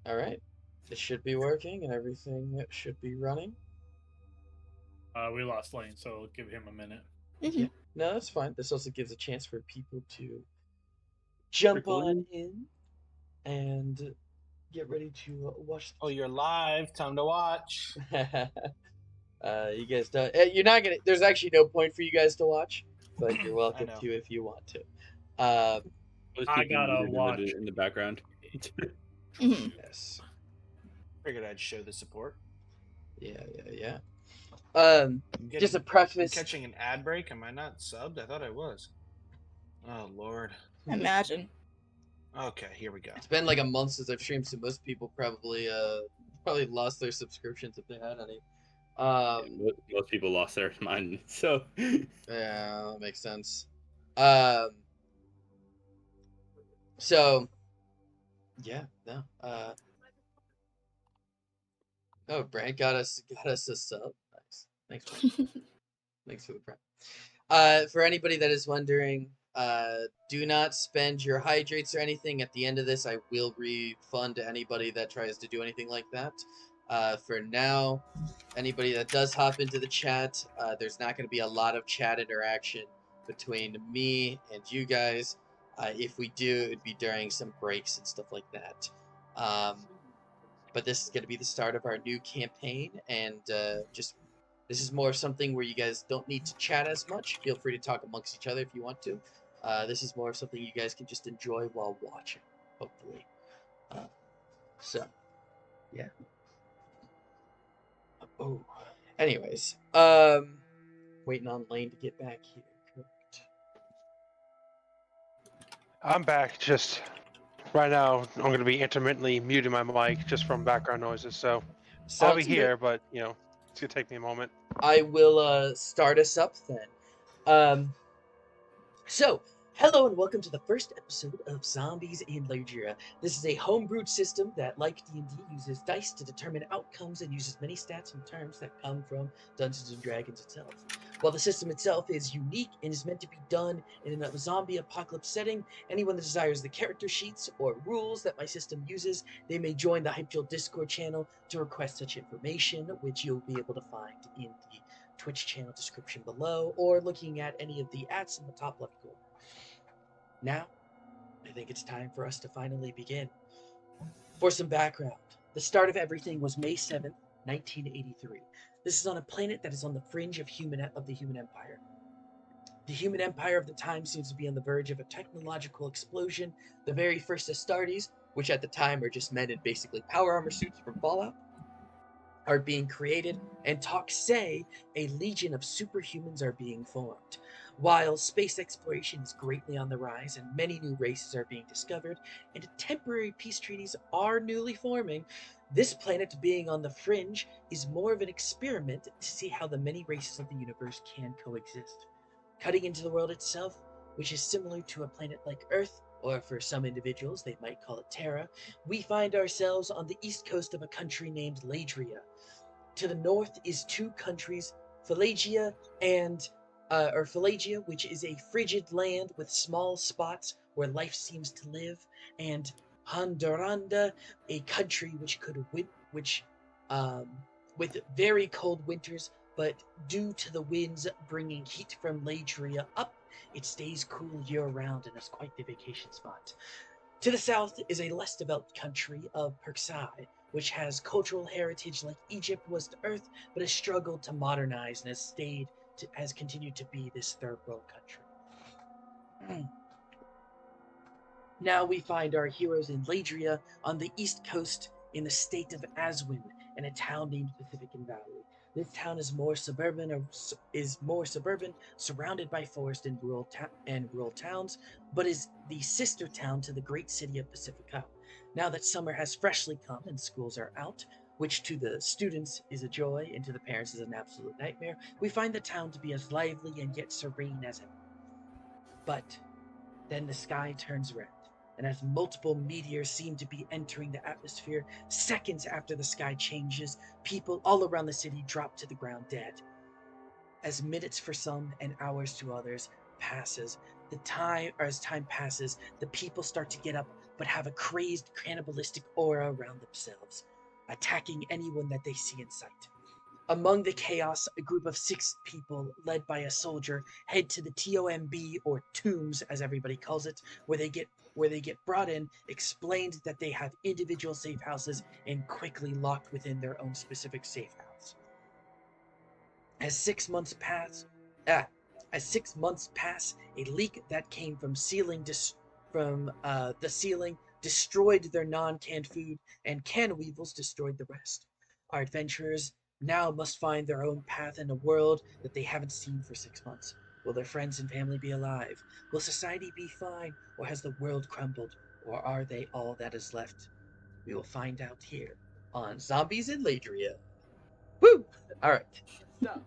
All right. It should be working and everything should be running. We lost Lane, so give him a minute. Yeah. Hmm. No, that's fine. This also gives a chance for people to jump Trickle on in. in and get ready to watch Oh, you're live. Time to watch. the. You guys don't. You're not gonna. There's actually no point for you guys to watch, but you're I welcome know. to if you want to. Um, Let's I keep you gotta muted watch. in the background. Hmm. yes. Figured I'd show the support. Yeah. I'm Just a getting. I'm preface. catching an ad break. Am I not subbed? I thought I was. Oh Lord. Imagine. Okay, here we go. It's been like a month since I've streamed, so most people probably lost their subscriptions if they had any. Most people lost their mind. So Yeah, that makes sense. Um, so yeah, no. Oh, Brant got us a sub. Nice, thanks, Brant. Thanks for the prep. For anybody that is wondering, do not spend your hydrates or anything. At the end of this, I will refund anybody that tries to do anything like that. For now, anybody that does hop into the chat, there's not going to be a lot of chat interaction between me and you guys. If we do, it'd be during some breaks and stuff like that. But this is going to be the start of our new campaign, and just this is more something where you guys don't need to chat as much. Feel free to talk amongst each other if you want to. This is more of something you guys can just enjoy while watching, hopefully. So, yeah. Oh, anyways, waiting on Lane to get back here. Correct. I'm back. Just right now, I'm going to be intermittently muting my mic just from background noises. So I'll be Sounds good. here, but it's going to take me a moment. I will start us up then. Um, So, hello and welcome to the first episode of Zombies in Ladria. This is a homebrewed system that, like D&D, uses dice to determine outcomes and uses many stats and terms that come from Dungeons & Dragons itself. While the system itself is unique and is meant to be done in a zombie apocalypse setting, anyone that desires the character sheets or rules that my system uses, they may join the Hypegel Discord channel to request such information, which you'll be able to find in the Twitch channel description below, or looking at any of the ads in the top left corner. Now, I think it's time for us to finally begin. For some background, the start of everything was May 7th, 1983. This is on a planet that is on the fringe of the human empire. The human empire of the time seems to be on the verge of a technological explosion. The very first Astartes, which at the time are just men in basically power armor suits from Fallout, are being created, and talks say a legion of superhumans are being formed. While space exploration is greatly on the rise and many new races are being discovered, and temporary peace treaties are newly forming, this planet being on the fringe is more of an experiment to see how the many races of the universe can coexist. Cutting into the world itself, which is similar to a planet like Earth, or for some individuals they might call it Terra, we find ourselves on the east coast of a country named Ladria. To the north is two countries, Phalagia Phalagia, which is a frigid land with small spots where life seems to live, and Honduranda, a country um, with very cold winters, but due to the winds bringing heat from Ladria up, it stays cool year round and is quite the vacation spot. To the south is a less developed country of Perksai, which has cultural heritage like Egypt was to Earth, but has struggled to modernize and has continued to be this third world country. Now we find our heroes in Ladria on the east coast in the state of Aswin, in a town named Pacifican Valley. This town is more suburban, surrounded by forest and rural towns, but is the sister town to the great city of Pacifica. Now that summer has freshly come and schools are out, which to the students is a joy and to the parents is an absolute nightmare, we find the town to be as lively and yet serene as ever. But then the sky turns red, and as multiple meteors seem to be entering the atmosphere, seconds after the sky changes, people all around the city drop to the ground dead. As minutes for some and hours to others passes, as time passes, the people start to get up, but have a crazed cannibalistic aura around themselves, attacking anyone that they see in sight. Among the chaos, a group of 6 people, led by a soldier, head to the TOMB, or tombs as everybody calls it, where they get brought in, explained that they have individual safe houses, and quickly locked within their own specific safe house. As 6 months pass, a leak that came from the ceiling destroyed their non-canned food, and can weevils destroyed the rest. Our adventurers now must find their own path in a world that they haven't seen for 6 months. Will their friends and family be alive? Will society be fine, or has the world crumbled, or are they all that is left? We will find out here on Zombies in Ladria. Woo! All right. So,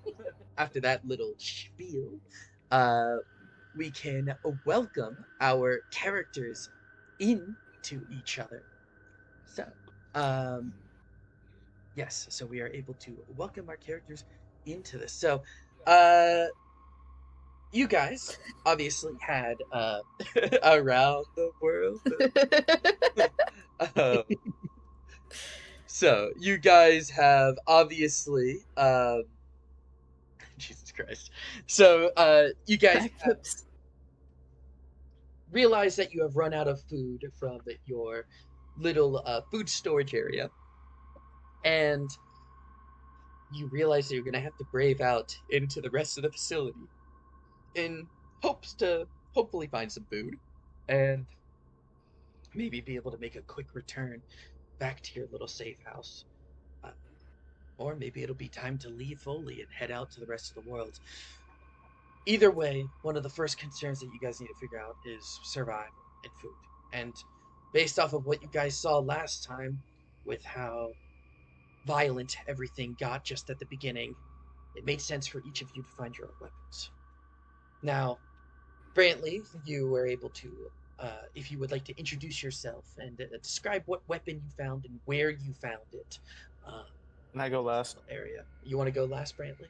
after that little spiel, we can welcome our characters into each other. So, yes, so we are able to welcome our characters into this. So, you guys obviously had around the world. So you guys have obviously Jesus Christ. So you guys have realized that you have run out of food from your little food storage area, and you realize that you're gonna have to brave out into the rest of the facility in hopes to hopefully find some food and maybe be able to make a quick return back to your little safe house. Or maybe it'll be time to leave fully and head out to the rest of the world. Either way, one of the first concerns that you guys need to figure out is survival and food. And based off of what you guys saw last time, with how violent everything got just at the beginning, it made sense for each of you to find your own weapons. Now, Brantley, you were able to, if you would like to introduce yourself and describe what weapon you found and where you found it. Can I go last? Area. You want to go last, Brantley?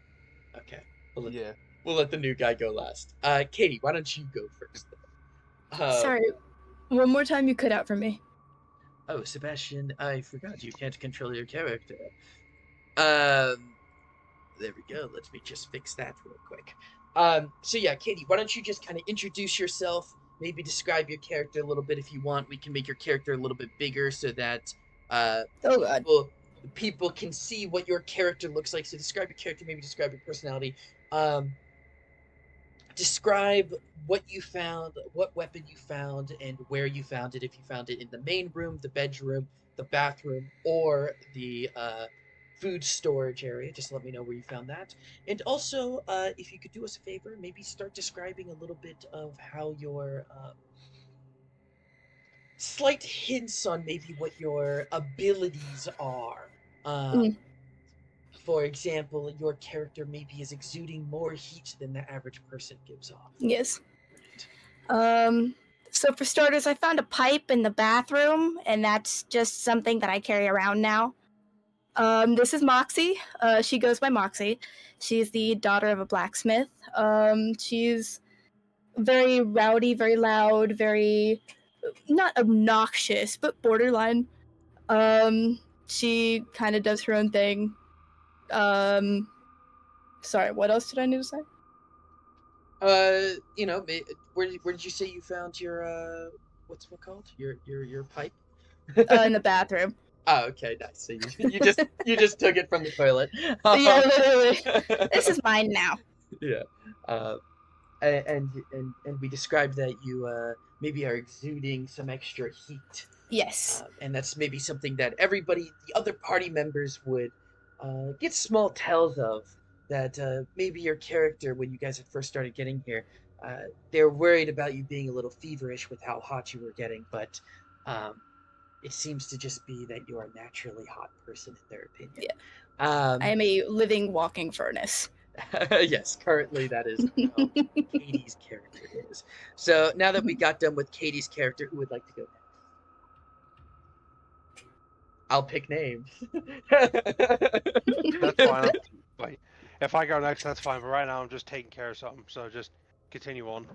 Okay. Yeah. We'll let the new guy go last. Katie, why don't you go first? Sorry, one more time you cut out for me. Oh, Sebastian, I forgot you can't control your character. There we go. Let me just fix that real quick. So yeah, Katie, why don't you just kind of introduce yourself, maybe describe your character a little bit if you want. We can make your character a little bit bigger so that Oh god. people can see what your character looks like. So describe your character, maybe describe your personality. Describe what you found, what weapon you found, and where you found it. If you found it in the main room, the bedroom, the bathroom, or the food storage area, just let me know where you found that. And also, if you could do us a favor, maybe start describing a little bit of how your slight hints on maybe what your abilities are. For example, your character maybe is exuding more heat than the average person gives off. Yes. So for starters, I found a pipe in the bathroom, and that's just something that I carry around now. This is Moxie. She goes by Moxie. She's the daughter of a blacksmith. She's very rowdy, very loud, very not obnoxious, but borderline. She kind of does her own thing. Sorry, what else did I need to say? Where did you say you found your what's it called? Your pipe? In the bathroom. Oh, okay, nice. So you just took it from the toilet. Yeah, literally. This is mine now. Yeah. And we described that you maybe are exuding some extra heat. Yes. And that's maybe something that everybody, the other party members, would get small tells of. That maybe your character, when you guys had first started getting here, they're worried about you being a little feverish with how hot you were getting, but it seems to just be that you are a naturally hot person in their opinion. Yeah. I am a living, walking furnace. Yes, currently that is how Katie's character is. So now that we got done with Katie's character, who would like to go next? I'll pick names. That's fine. If I go next, that's fine. But right now, I'm just taking care of something. So just continue on.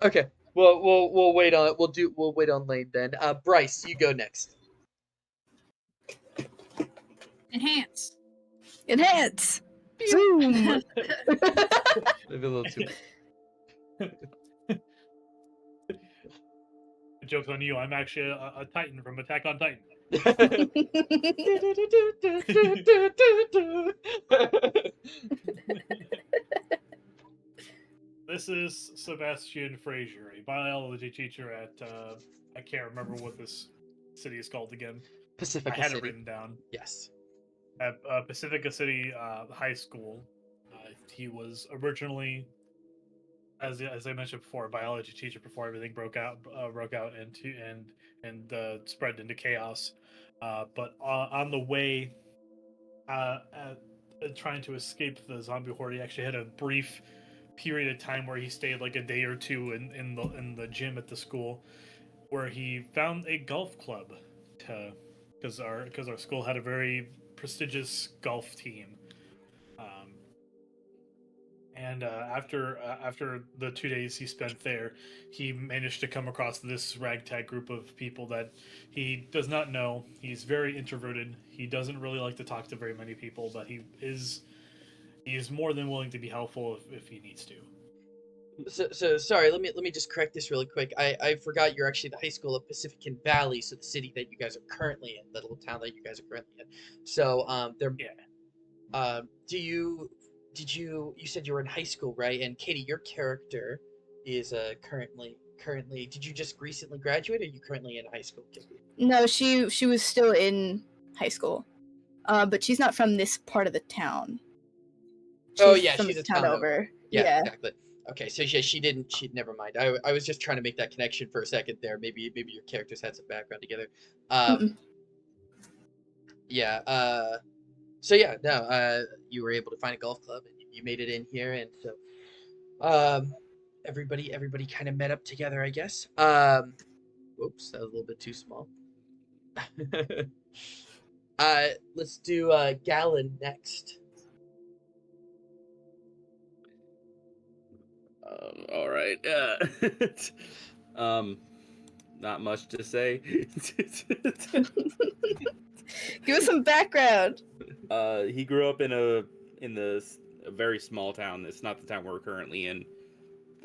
Okay. We'll wait on we'll wait on Lane then. Bryce, you go next. Enhance. Enhance. Zoom. Maybe a little too. Joke's on you. I'm actually a Titan from Attack on Titan. This is Sebastian Frazier, a biology teacher at I can't remember what this city is called again. Pacifica I had City. it written down. Yes. At Pacifica City High School. He was originally, as I mentioned before, a biology teacher before everything broke out and spread into chaos. But on the way, trying to escape the zombie horde, he actually had a brief period of time where he stayed like a day or two in the gym at the school, where he found a golf club, because our school had a very prestigious golf team. And after the 2 days he spent there, he managed to come across this ragtag group of people that he does not know. He's very introverted. He doesn't really like to talk to very many people, but he is more than willing to be helpful if he needs to. So sorry. Let me just correct this really quick. I forgot you're actually the high school of Pacifican Valley, so the city that you guys are currently in, the little town that you guys are currently in. So they're Yeah. Did you said you were in high school, right? And Katie, your character is currently did you just recently graduate, or are you currently in high school, Katie? No, she was still in high school, but she's not from this part of the town. From she's the a town over. Yeah, exactly. Okay, so yeah, she never mind. I was just trying to make that connection for a second there. Maybe your characters had some background together. Yeah. So yeah, no, you were able to find a golf club and you made it in here, and so everybody kind of met up together, I guess. Whoops, that was a little bit too small. Let's do Gallon next. All right. Not much to say. Give us some background. He grew up in a very small town. It's not the town we're currently in.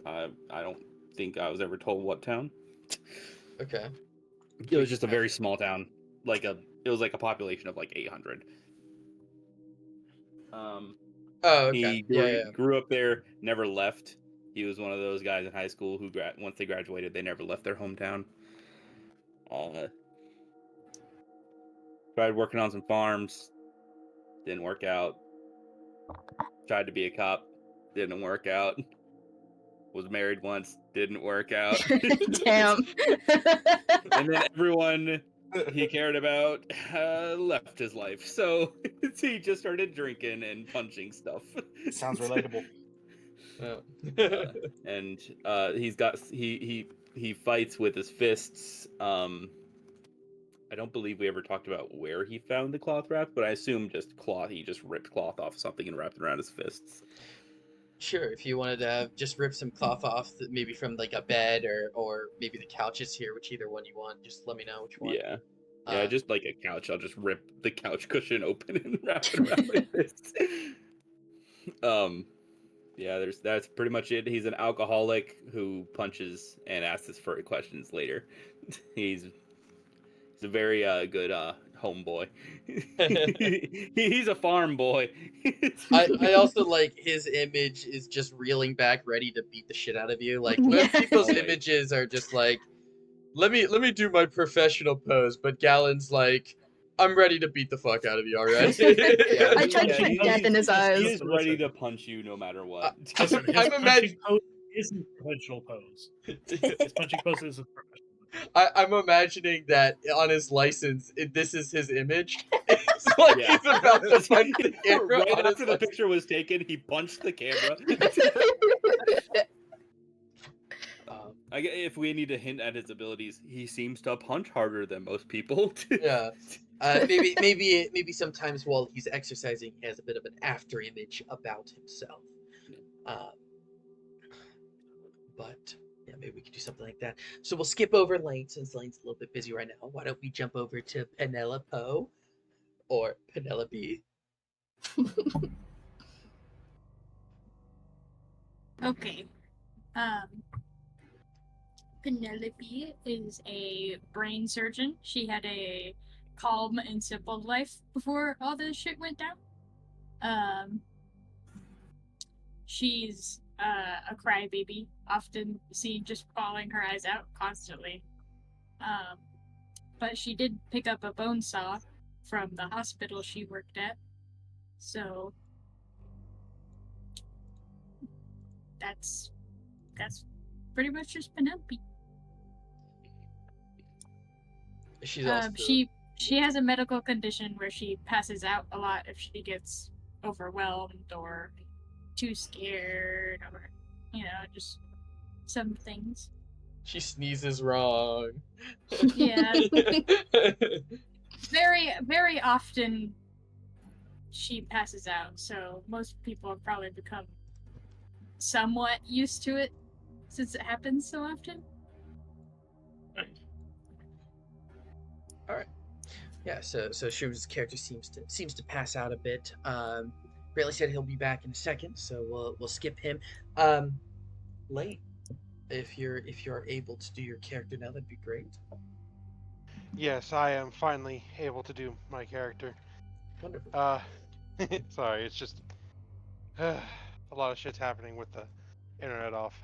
I don't think I was ever told what town. Okay. It was just a very small town. It was like a population of like 800. Oh, okay. He grew up there, never left. He was one of those guys in high school who once they graduated, they never left their hometown. Tried working on some farms, didn't work out. Tried to be a cop, didn't work out. Was married once, didn't work out. Damn. And then everyone he cared about left his life, so he just started drinking and punching stuff. Sounds relatable. And he fights with his fists. I don't believe we ever talked about where he found the cloth wrap, but I assume just cloth. He just ripped cloth off something and wrapped it around his fists. Sure, if you wanted to just rip some cloth off, maybe from like a bed or maybe the couches here, which either one you want, just let me know which one. Yeah, just like a couch. I'll just rip the couch cushion open and wrap it around my fists. Yeah, that's pretty much it. He's an alcoholic who punches and asks for questions later. He's a very good homeboy. He's a farm boy. I also like his image is just reeling back, ready to beat the shit out of you. Like most people's images are just like, let me do my professional pose, but Gallon's like, I'm ready to beat the fuck out of you, alright? I tried to put death in his eyes. He is ready to punch you no matter what. Listen, his punching pose isn't a professional pose. His punching pose is a professional. I'm imagining that on his license, this is his image. It's like he's about to punch the camera. Right after the picture was taken, he punched the camera. If we need to hint at his abilities, he seems to punch harder than most people. Yeah. Maybe sometimes while he's exercising, he has a bit of an after image about himself. But yeah, maybe we could do something like that. So we'll skip over Lane since Lane's a little bit busy right now. Why don't we jump over to Penelope or Penelope? Okay. Penelope is a brain surgeon. She had a calm and simple life before all this shit went down. She's a crybaby, often seen just bawling her eyes out constantly. But she did pick up a bone saw from the hospital she worked at. So that's pretty much just Penelope. She's also She has a medical condition where she passes out a lot if she gets overwhelmed or too scared or just some things. she sneezes wrong. Yeah. Very, very often she passes out, so most people have probably become somewhat used to it since it happens so often. All right. Yeah. So Shroom's character seems to pass out a bit. Brantley said he'll be back in a second, so we'll skip him. Lane, if you're able to do your character now, that'd be great. Yes, I am finally able to do my character. Wonderful. Sorry, it's just a lot of shit's happening with the internet off.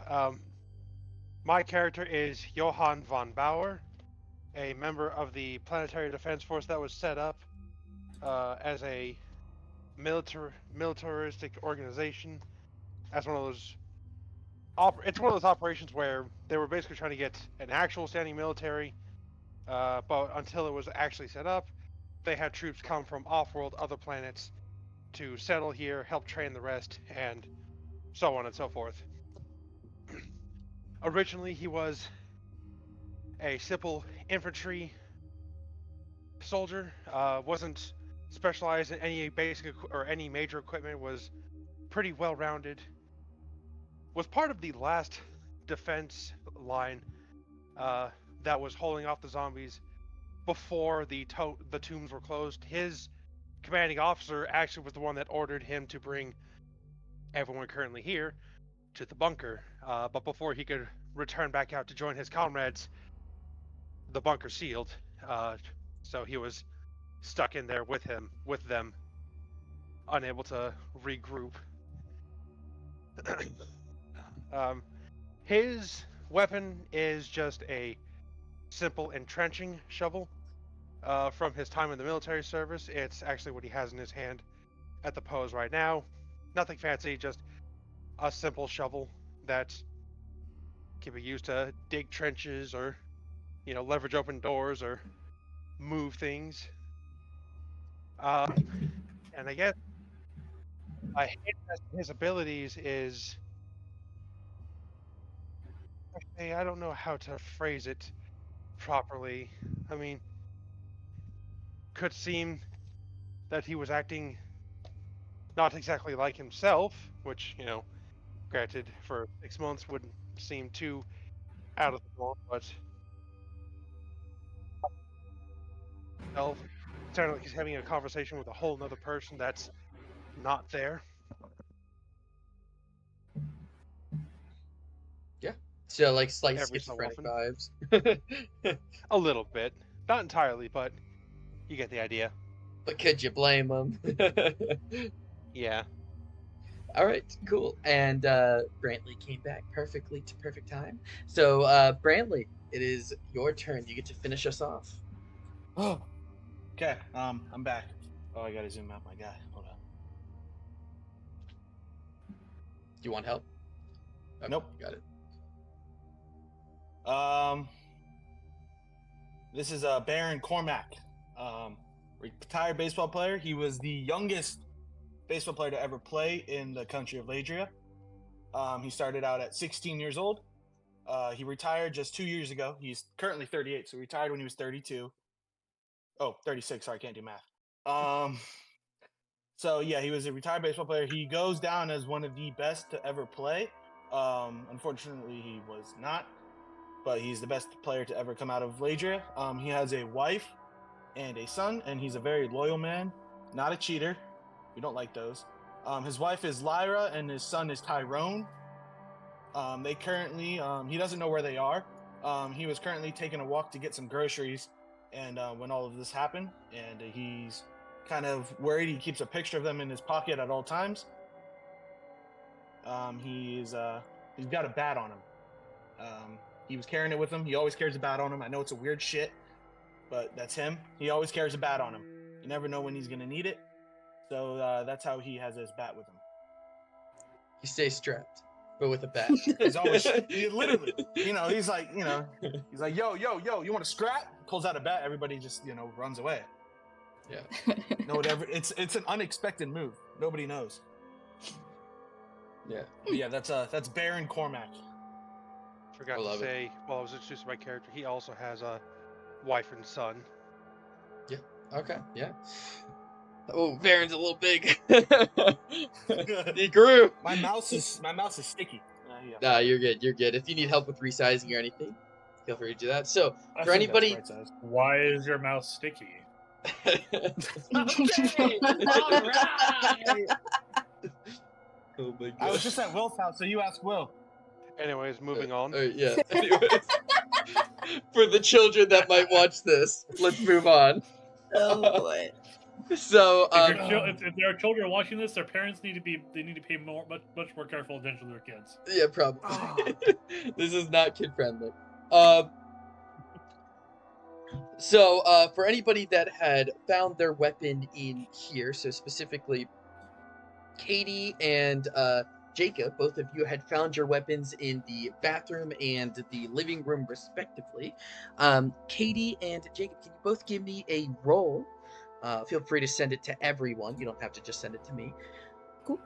My character is Johann von Bauer, a member of the Planetary Defense Force that was set up as a militaristic organization, as one of those. It's one of those operations where they were basically trying to get an actual standing military, but until it was actually set up, they had troops come from off-world, other planets, to settle here, help train the rest, and so on and so forth. Originally, he was a simple infantry soldier, wasn't specialized in any basic or any major equipment, was pretty well-rounded, was part of the last defense line that was holding off the zombies before the tombs were closed. His commanding officer actually was the one that ordered him to bring everyone currently here to the bunker, but before he could return back out to join his comrades, the bunker sealed, so he was stuck in there with them, unable to regroup. His weapon is just a simple entrenching shovel. From his time in the military service, it's actually what he has in his hand at the pose right now. Nothing fancy, just a simple shovel that can be used to dig trenches or, leverage open doors or move things. And I guess his abilities is, actually, I don't know how to phrase it properly. I mean, could seem that he was acting not exactly like himself, which, granted, for 6 months wouldn't seem too out of the norm, but sounded like he's having a conversation with a whole nother person that's not there. Yeah. So like slight Every so schizophrenic often. vibes. A little bit. Not entirely, but you get the idea. But could you blame him? Yeah. All right, cool. And Brantley came back perfectly to perfect time. So Brantley, it is your turn. You get to finish us off. Oh, okay. I'm back. Oh, I gotta zoom out my guy. Hold on. Do you want help? Okay, Nope. Got it. This is Baron Cormac, retired baseball player. He was the youngest baseball player to ever play in the country of Ladria. He started out at 16 years old. He retired just 2 years ago. He's currently 38, so retired when he was 32. Oh, 36. Sorry, I can't do math. So yeah, he was a retired baseball player. He goes down as one of the best to ever play. Unfortunately, he was not. but he's the best player to ever come out of Ladria. He has a wife and a son, and he's a very loyal man, not a cheater. We don't like those. His wife is Lyra, and his son is Tyrone. They currently, he doesn't know where they are. He was currently taking a walk to get some groceries, and when all of this happened, and he's kind of worried. He keeps a picture of them in his pocket at all times. He's got a bat on him. He was carrying it with him. He always carries a bat on him. I know it's a weird shit, but that's him. He always carries a bat on him. You never know when he's gonna need it. So that's how he has his bat with him. He stays strapped, but with a bat. He's always literally, he's like, yo, you want to scrap? Pulls out a bat. Everybody just, runs away. Yeah. No, whatever. It's an unexpected move. Nobody knows. Yeah. But yeah, that's Baron Cormac. Forgot to say, while I was introducing my character, he also has a wife and son. Yeah. Okay. Yeah. Oh, Baron's a little big. He grew. My mouse is sticky. Yeah. Nah, you're good. You're good. If you need help with resizing or anything, feel free to do that. So, for anybody, Why is your mouse sticky? okay. All right. Oh my god. I was just at Will's house, so you ask Will. Anyways, moving on. Yeah. Anyways, for the children that might watch this, let's move on. Oh boy. So, if there are children watching this, their parents need to pay much more careful attention to their kids. Yeah, probably. This is not kid friendly. So, for anybody that had found their weapon in here, so specifically Katie and Jacob, both of you had found your weapons in the bathroom and the living room, respectively. Katie and Jacob, can you both give me a roll? Feel free to send it to everyone. You don't have to just send it to me. Cool.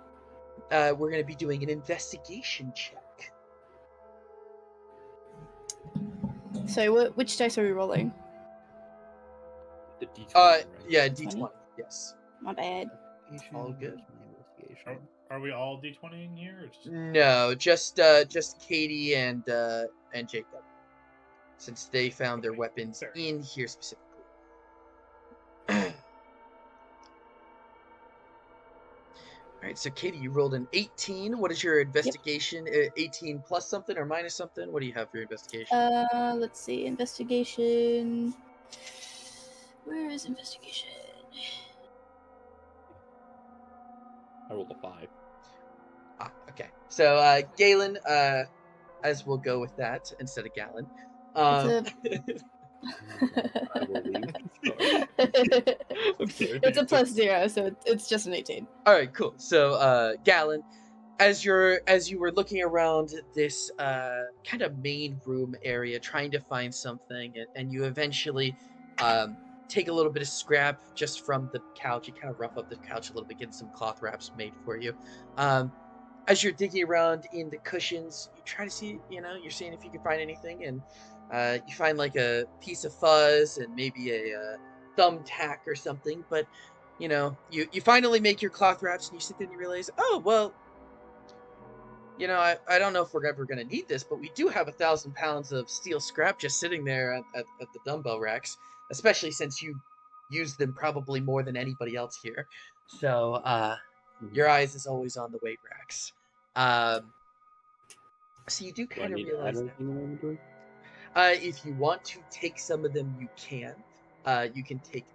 We're going to be doing an investigation check. So, which dice are we rolling? The D20, right? Yeah, D20. Yes. My bad. All good. Are we all D20ing here? Or just... No, just Katie and Jacob, since they found their weapons in here specifically. All right, so Katie, you rolled an 18. What is your investigation? 18 plus something or minus something? What do you have for your investigation? Let's see. Investigation. Where is investigation? I rolled a 5. Okay. So, Galen, as we'll go with that instead of Gallon. It's a +0, so it's just an 18. All right, cool. So, Gallon, as you were looking around this kind of main room area, trying to find something, and you eventually take a little bit of scrap just from the couch. You kind of rough up the couch a little bit, getting some cloth wraps made for you. As you're digging around in the cushions, you try to see, you're seeing if you can find anything, and you find like a piece of fuzz and maybe a thumbtack or something. But you finally make your cloth wraps, and you sit there and you realize, oh well, I don't know if we're ever going to need this, but we do have 1,000 pounds of steel scrap just sitting there at the dumbbell racks, especially since you use them probably more than anybody else here. So your eyes is always on the weight racks. So you do kind of realize that. If you want to take some of them, you can. You can take,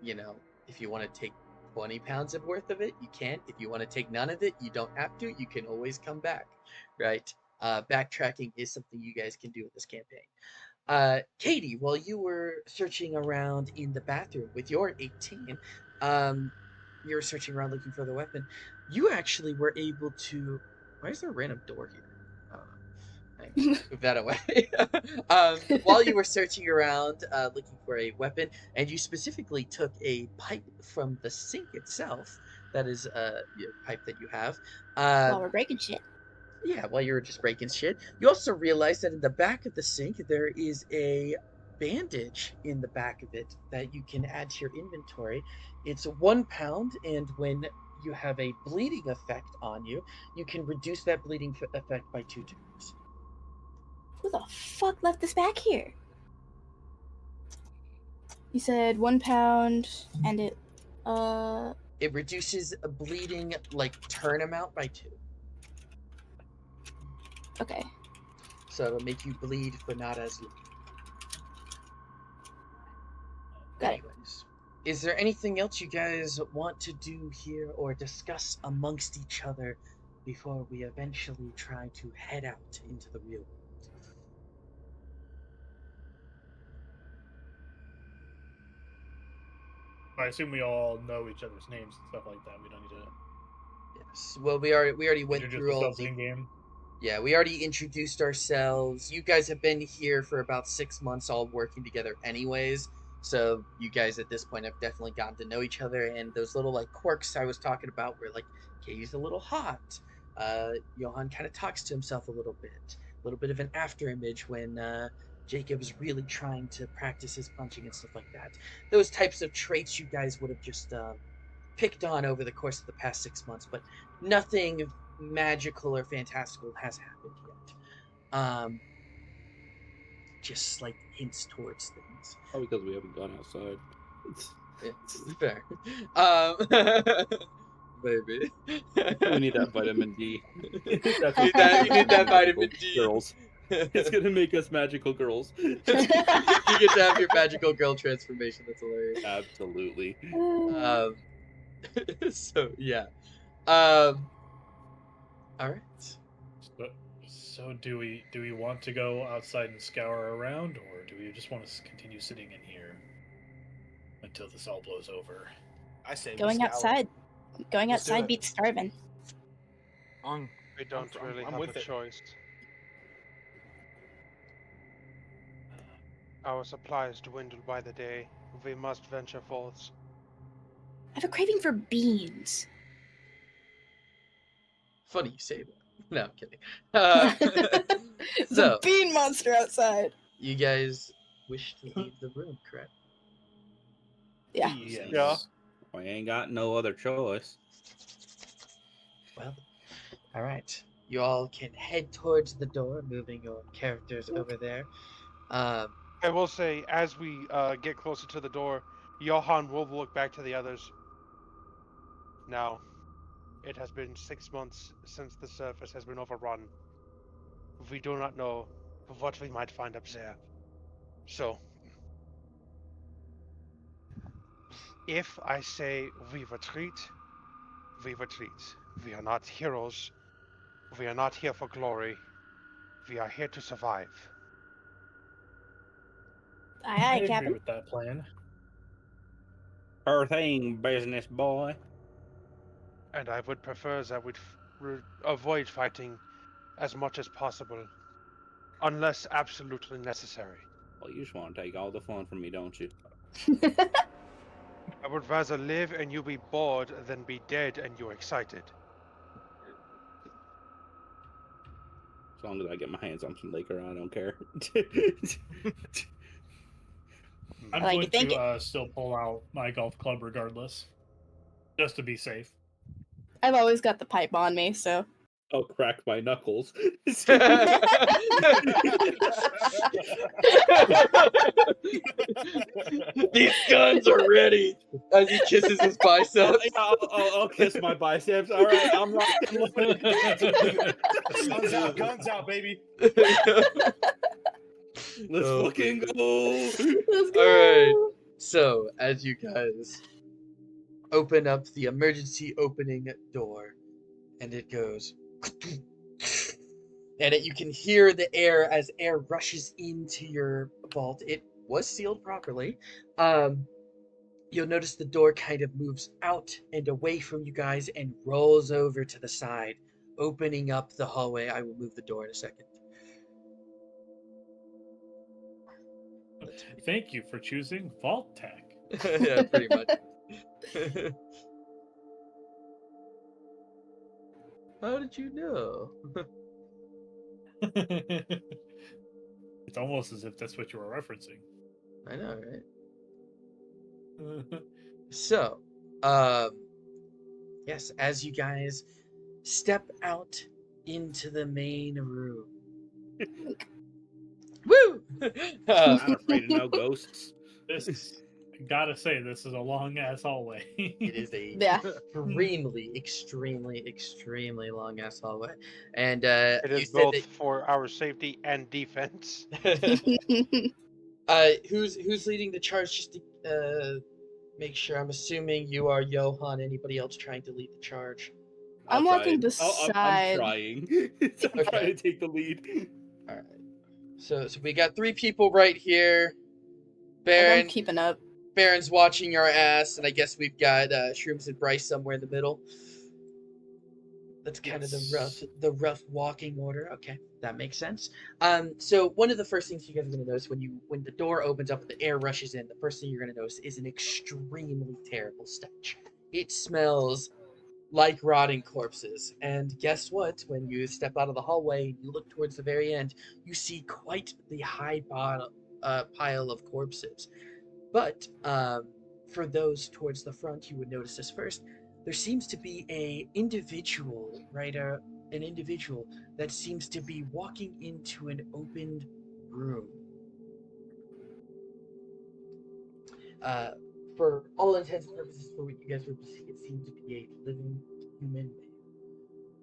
if you want to take 20 pounds of worth of it, you can. If you want to take none of it, you don't have to. You can always come back, right? Backtracking is something you guys can do in this campaign. Katie, while you were searching around in the bathroom with your 18, you were searching around looking for the weapon. You actually were able to... Why is there a random door here? Move that away. While you were searching around looking for a weapon, and you specifically took a pipe from the sink itself, that is a pipe that you have. While we're breaking shit. Yeah, while you were just breaking shit. You also realized that in the back of the sink, there is a bandage in the back of it that you can add to your inventory. It's 1 pound, and when you have a bleeding effect on you, you can reduce that bleeding effect by 2 turns. Who the fuck left this back here? You said 1 pound, and it, It reduces a bleeding turn amount by 2. okay. So it'll make you bleed, but not as long. Got it. Anyways, is there anything else you guys want to do here or discuss amongst each other before we eventually try to head out into the real world? I assume we all know each other's names and stuff like that. We don't need to Yes. Well, we already went introduce through all ourselves the. in game. Yeah, we already introduced ourselves. You guys have been here for about 6 months, all working together, anyways. So you guys at this point have definitely gotten to know each other, and those little quirks I was talking about, where Katie's a little hot. Johan kind of talks to himself a little bit of an after image when Jacob's really trying to practice his punching and stuff like that. Those types of traits you guys would have just picked on over the course of the past 6 months, but nothing magical or fantastical has happened yet. Just slight hints towards things. Oh, because we haven't gone outside. It's fair. Maybe. We need that vitamin D. You need that vitamin D. Girls. It's gonna make us magical girls. You get to have your magical girl transformation. That's hilarious. Absolutely. So yeah. All right. So do we want to go outside and scour around, or do we just want to continue sitting in here until this all blows over? I say we Going scour. outside. Going Let's do outside it. beats starving. We don't really I'm have with a it. choice. Our supplies dwindle by the day. We must venture forth. I have a craving for beans. Funny you say that. No, I'm kidding. There's So a bean monster outside. you guys wish to leave the room, correct? Yeah. Yes. Yeah. We ain't got no other choice. Well, all right. You all can head towards the door, moving your characters over there. I will say, as we get closer to the door, Johan will look back to the others. Now, it has been 6 months since the surface has been overrun. We do not know what we might find up there. So, if I say we retreat, we retreat. We are not heroes. We are not here for glory. We are here to survive. Aye, I aye, agree Captain. with that plan. Her thing, business boy. And I would prefer that we'd avoid fighting as much as possible, unless absolutely necessary. Well, you just want to take all the fun from me, don't you? I would rather live and you be bored than be dead and you excited. As long as I get my hands on some liquor, I don't care. I'm like going to think to still pull out my golf club regardless, just to be safe. I've always got the pipe on me, so. I'll crack my knuckles. These guns are ready. As he kisses his biceps. I'll kiss my biceps. All right, I'm locked and loaded. Guns out, baby. Let's fucking go. Let's go. All right. So, as you guys open up the emergency opening door, and it goes, and you can hear the air as air rushes into your vault. It was sealed properly. You'll notice the door kind of moves out and away from you guys and rolls over to the side, opening up the hallway. I will move the door in a second. Thank you for choosing Vault Tech. Yeah, pretty much. How did you know? It's almost as if that's what you were referencing. I know, right? So, yes, as you guys step out into the main room, Uh, I'm afraid of no ghosts. This, gotta say, this is a long ass hallway. it is a Yeah. extremely long ass hallway, and It you is said both for our safety and defense. that. Who's leading the charge? Just to make sure. I'm assuming you are Johan. Anybody else trying to lead the charge? I'll I'm try walking it. I'm beside. trying. I'm Okay. trying to take the lead. All right. So we got 3 people right here. I'm Baron, keeping up. Baron's watching your ass, and I guess we've got Shrooms and Bryce somewhere in the middle. That's kind of the rough walking order. Okay, that makes sense. So one of the first things you guys are gonna notice when the door opens up and the air rushes in, the first thing you're gonna notice is an extremely terrible stench. It smells like rotting corpses. And guess what? When you step out of the hallway and you look towards the very end, you see quite the high pile of corpses. But for those towards the front, you would notice this first. There seems to be an individual that seems to be walking into an opened room. For all intents and purposes, for what you guys were to see, it seemed to be a living human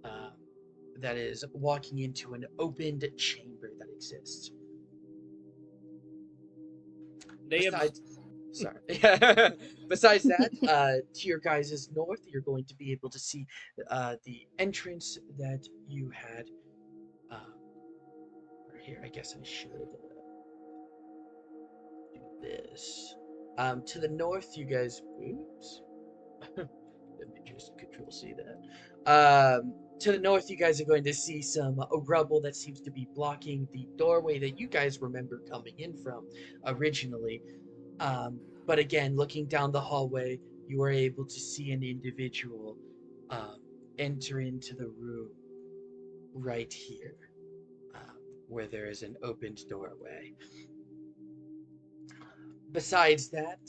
man that is walking into an opened chamber that exists. Besides that, to your guys' north, you're going to be able to see the entrance that you had. Here, I guess I should do this. To the north, you guys. Oops. Let me just Control C that. To the north, you guys are going to see some rubble that seems to be blocking the doorway that you guys remember coming in from originally. But again, looking down the hallway, you are able to see an individual enter into the room right here, where there is an opened doorway. Besides that,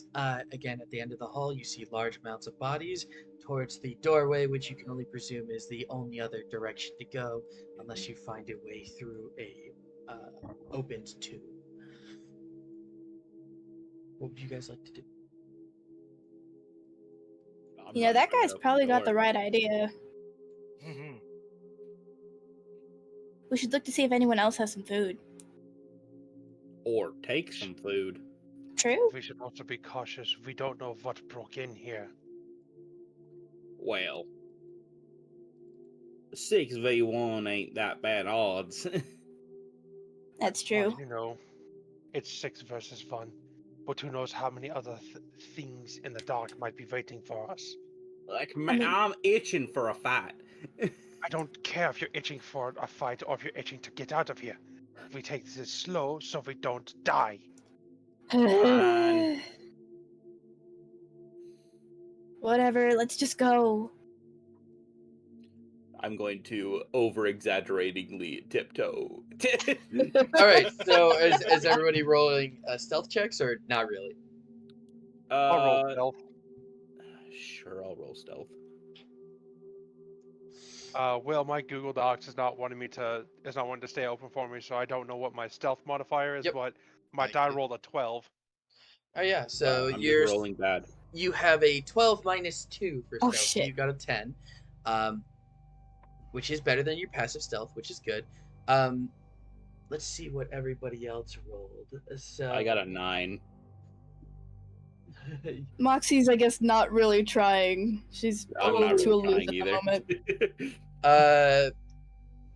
again, at the end of the hall, you see large amounts of bodies towards the doorway, which you can only presume is the only other direction to go, unless you find a way through a opened tomb. What would you guys like to do? Yeah, that guy's probably got the right idea. Mm-hmm. We should look to see if anyone else has some food. Or take some food. True. We should also be cautious. We don't know what broke in here. Well, 6v1 ain't that bad odds. That's true. Well, you know, it's 6 versus 1. But who knows how many other things in the dark might be waiting for us. Like, man, I'm itching for a fight. I don't care if you're itching for a fight or if you're itching to get out of here. We take this slow so we don't die. Fine. Whatever, let's just go. I'm going to over-exaggeratingly tiptoe. All right, so is everybody rolling stealth checks or not really? I'll roll stealth. Sure, I'll roll stealth. Will, my Google Docs is not wanting to stay open for me, so I don't know what my stealth modifier is, but my die rolled a 12. Oh yeah, so I'm you're just rolling bad. You have a 12 minus 2 for stealth. shit. So you got a 10, which is better than your passive stealth, which is good. Let's see what everybody else rolled. So I got a 9. Moxie's, I guess, not really trying. She's a I'm little not too really aloof trying at the either. moment.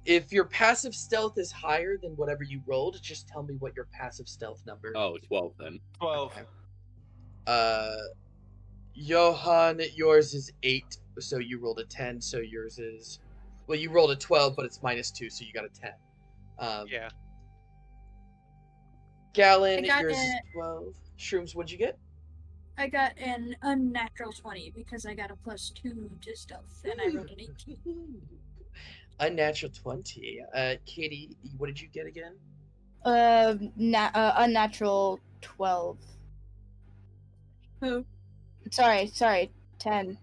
If your passive stealth is higher than whatever you rolled, just tell me what your passive stealth number. Oh, 12 then. 12. Okay. Johan, yours is 8, so you rolled a 10, so yours is... Well, you rolled a 12, but it's minus 2, so you got a 10. Yeah. Gallon, I got yours is it. 12. Shrooms, what'd you get? I got an unnatural 20 because I got a +2 to stealth, and I rolled an 18. Unnatural 20. Katie, what did you get again? Unnatural 12. Who? Sorry, 10.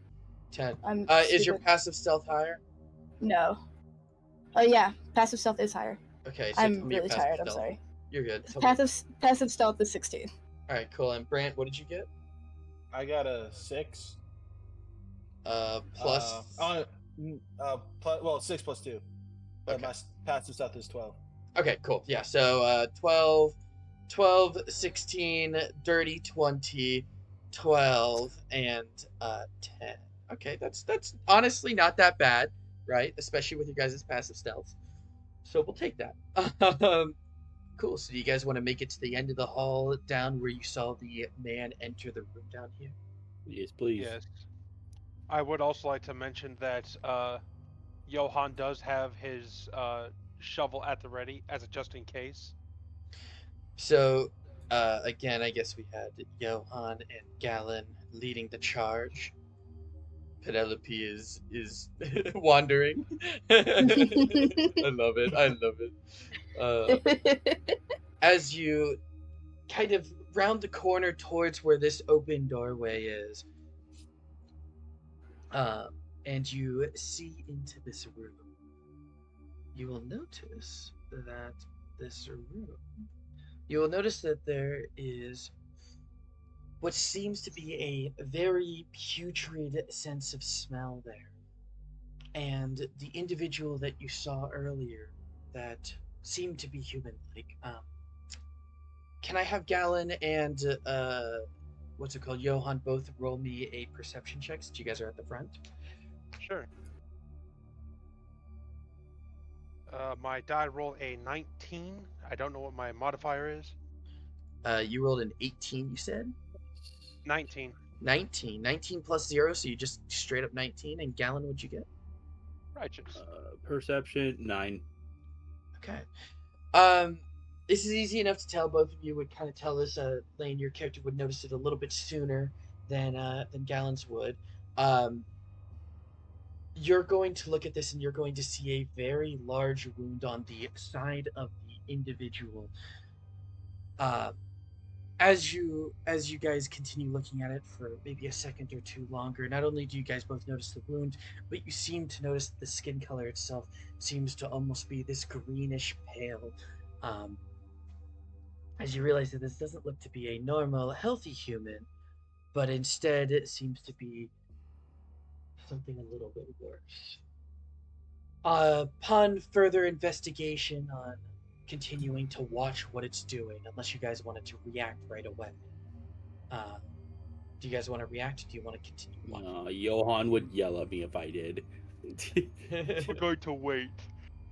10. I'm Is your stupid. passive stealth higher? No. Oh yeah, passive stealth is higher. Okay, so tell I'm me your really passive tired, I'm stealth. sorry. You're good. Tell me. Passive stealth is 16. All right, cool. And Brant, what did you get? I got a 6. Plus. Well, 6 plus 2. But Okay. my passive stuff is 12. Okay, cool. Yeah, so 12, 16, dirty 20, 12, and 10. Okay, that's honestly not that bad, right? Especially with your guys' passive stealth. So we'll take that. Cool. So do you guys want to make it to the end of the hall down where you saw the man enter the room down here? Yes, please. Yes. I would also like to mention that Johan does have his shovel at the ready as a just in case. So, again, I guess we had Johan and Galen leading the charge. Penelope is wandering. I love it. I love it. As you kind of round the corner towards where this open doorway is, and you see into this room, you will notice that there is what seems to be a very putrid sense of smell there. And the individual that you saw earlier that seemed to be human-like, can I have Galen and, Johan both roll me a perception check since you guys are at the front? Sure. My die rolled a 19. I don't know what my modifier is. You rolled an 18, you said? 19. 19 plus 0, so you just straight up 19. And Galen, what'd you get? Righteous. Perception 9. Okay. This is easy enough to tell. Both of you would kind of tell this. Lane, your character would notice it a little bit sooner than Galen's would. You're going to look at this and you're going to see a very large wound on the side of the individual. As you guys continue looking at it for maybe a second or two longer, not only do you guys both notice the wound, but you seem to notice the skin color itself seems to almost be this greenish pale. As you realize that this doesn't look to be a normal, healthy human, but instead it seems to be something a little bit worse. Upon further investigation on continuing to watch what it's doing, unless you guys wanted to react right away. Do you guys want to react, or do you want to continue watching? Johan would yell at me if I did. We're going to wait.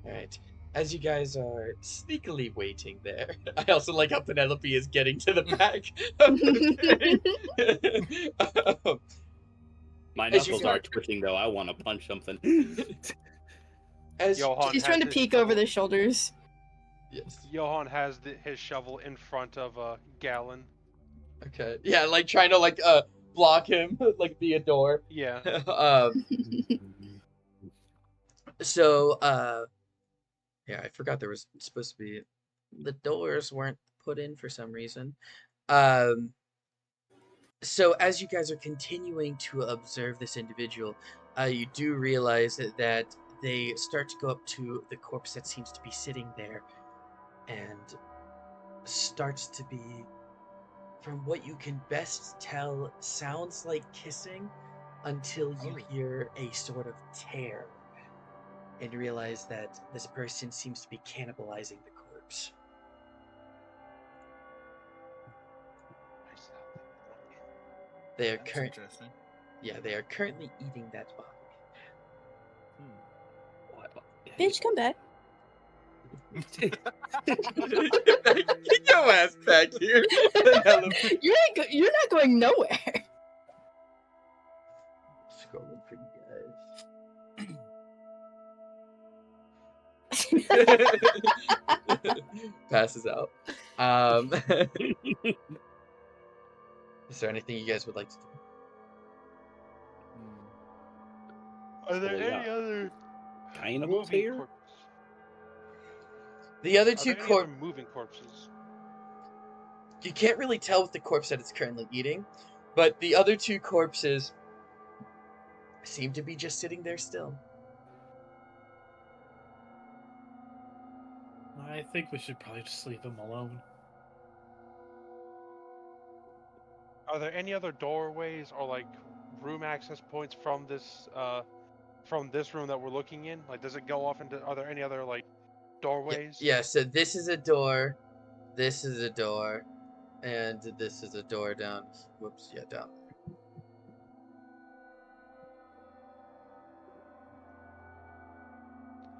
Alright. As you guys are sneakily waiting there, I also like how Penelope is getting to the back of the thing. My As you knuckles are twitching though. I want to punch something. Johan She's has trying to his peek shovel- over their shoulders. Yes. Johan has his shovel in front of Galen. Okay. Yeah, like trying to block him, like be a door. Yeah. So, yeah, I forgot there was supposed to be the doors weren't put in for some reason. So as you guys are continuing to observe this individual, you do realize that they start to go up to the corpse that seems to be sitting there, and starts to be, from what you can best tell, sounds like kissing until you hear a sort of tear and realize that this person seems to be cannibalizing the corpse. They are Interesting. they are currently eating that body. Bitch, come back. Get your ass back here. You're not going nowhere. Scrolling for you guys. Passes out. Is there anything you guys would like to do? Are there Oh, yeah. any other Cannibals moving here? corpses? The other Are two there any other moving corpses? You can't really tell with the corpse that it's currently eating, but the other two corpses seem to be just sitting there still. I think we should probably just leave him alone. Are there any other doorways or like room access points from this room that we're looking in? Like, does it go off into? Are there any other like doorways? Yeah, so this is a door, this is a door, and this is a door down. Whoops, yeah, down.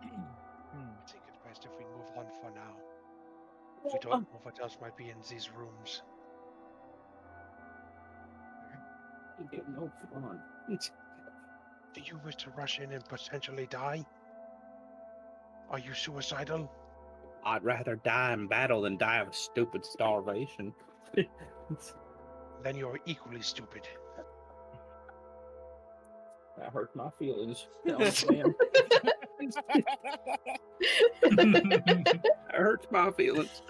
I think it's best if we move on for now. We don't know what else might be in these rooms. No fun. Do you wish to rush in and potentially die? Are you suicidal? I'd rather die in battle than die of stupid starvation. Then you're equally stupid. That hurts my feelings. Oh, man. That hurts my feelings.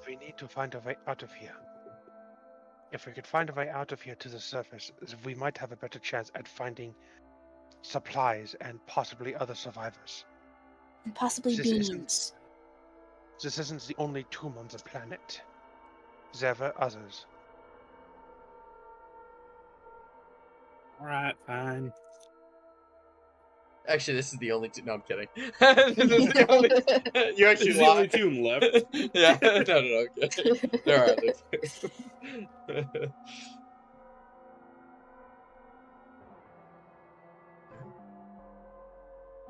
We need to find a way out of here. If we could find a way out of here to the surface, we might have a better chance at finding supplies and possibly other survivors. And possibly This isn't- beans. This isn't the only tomb on the planet. There were others. All right, fine. Actually, this is the only two. No, I'm kidding. This is the only. You This actually is the only lied. tomb left. Yeah, no, okay. There are other two.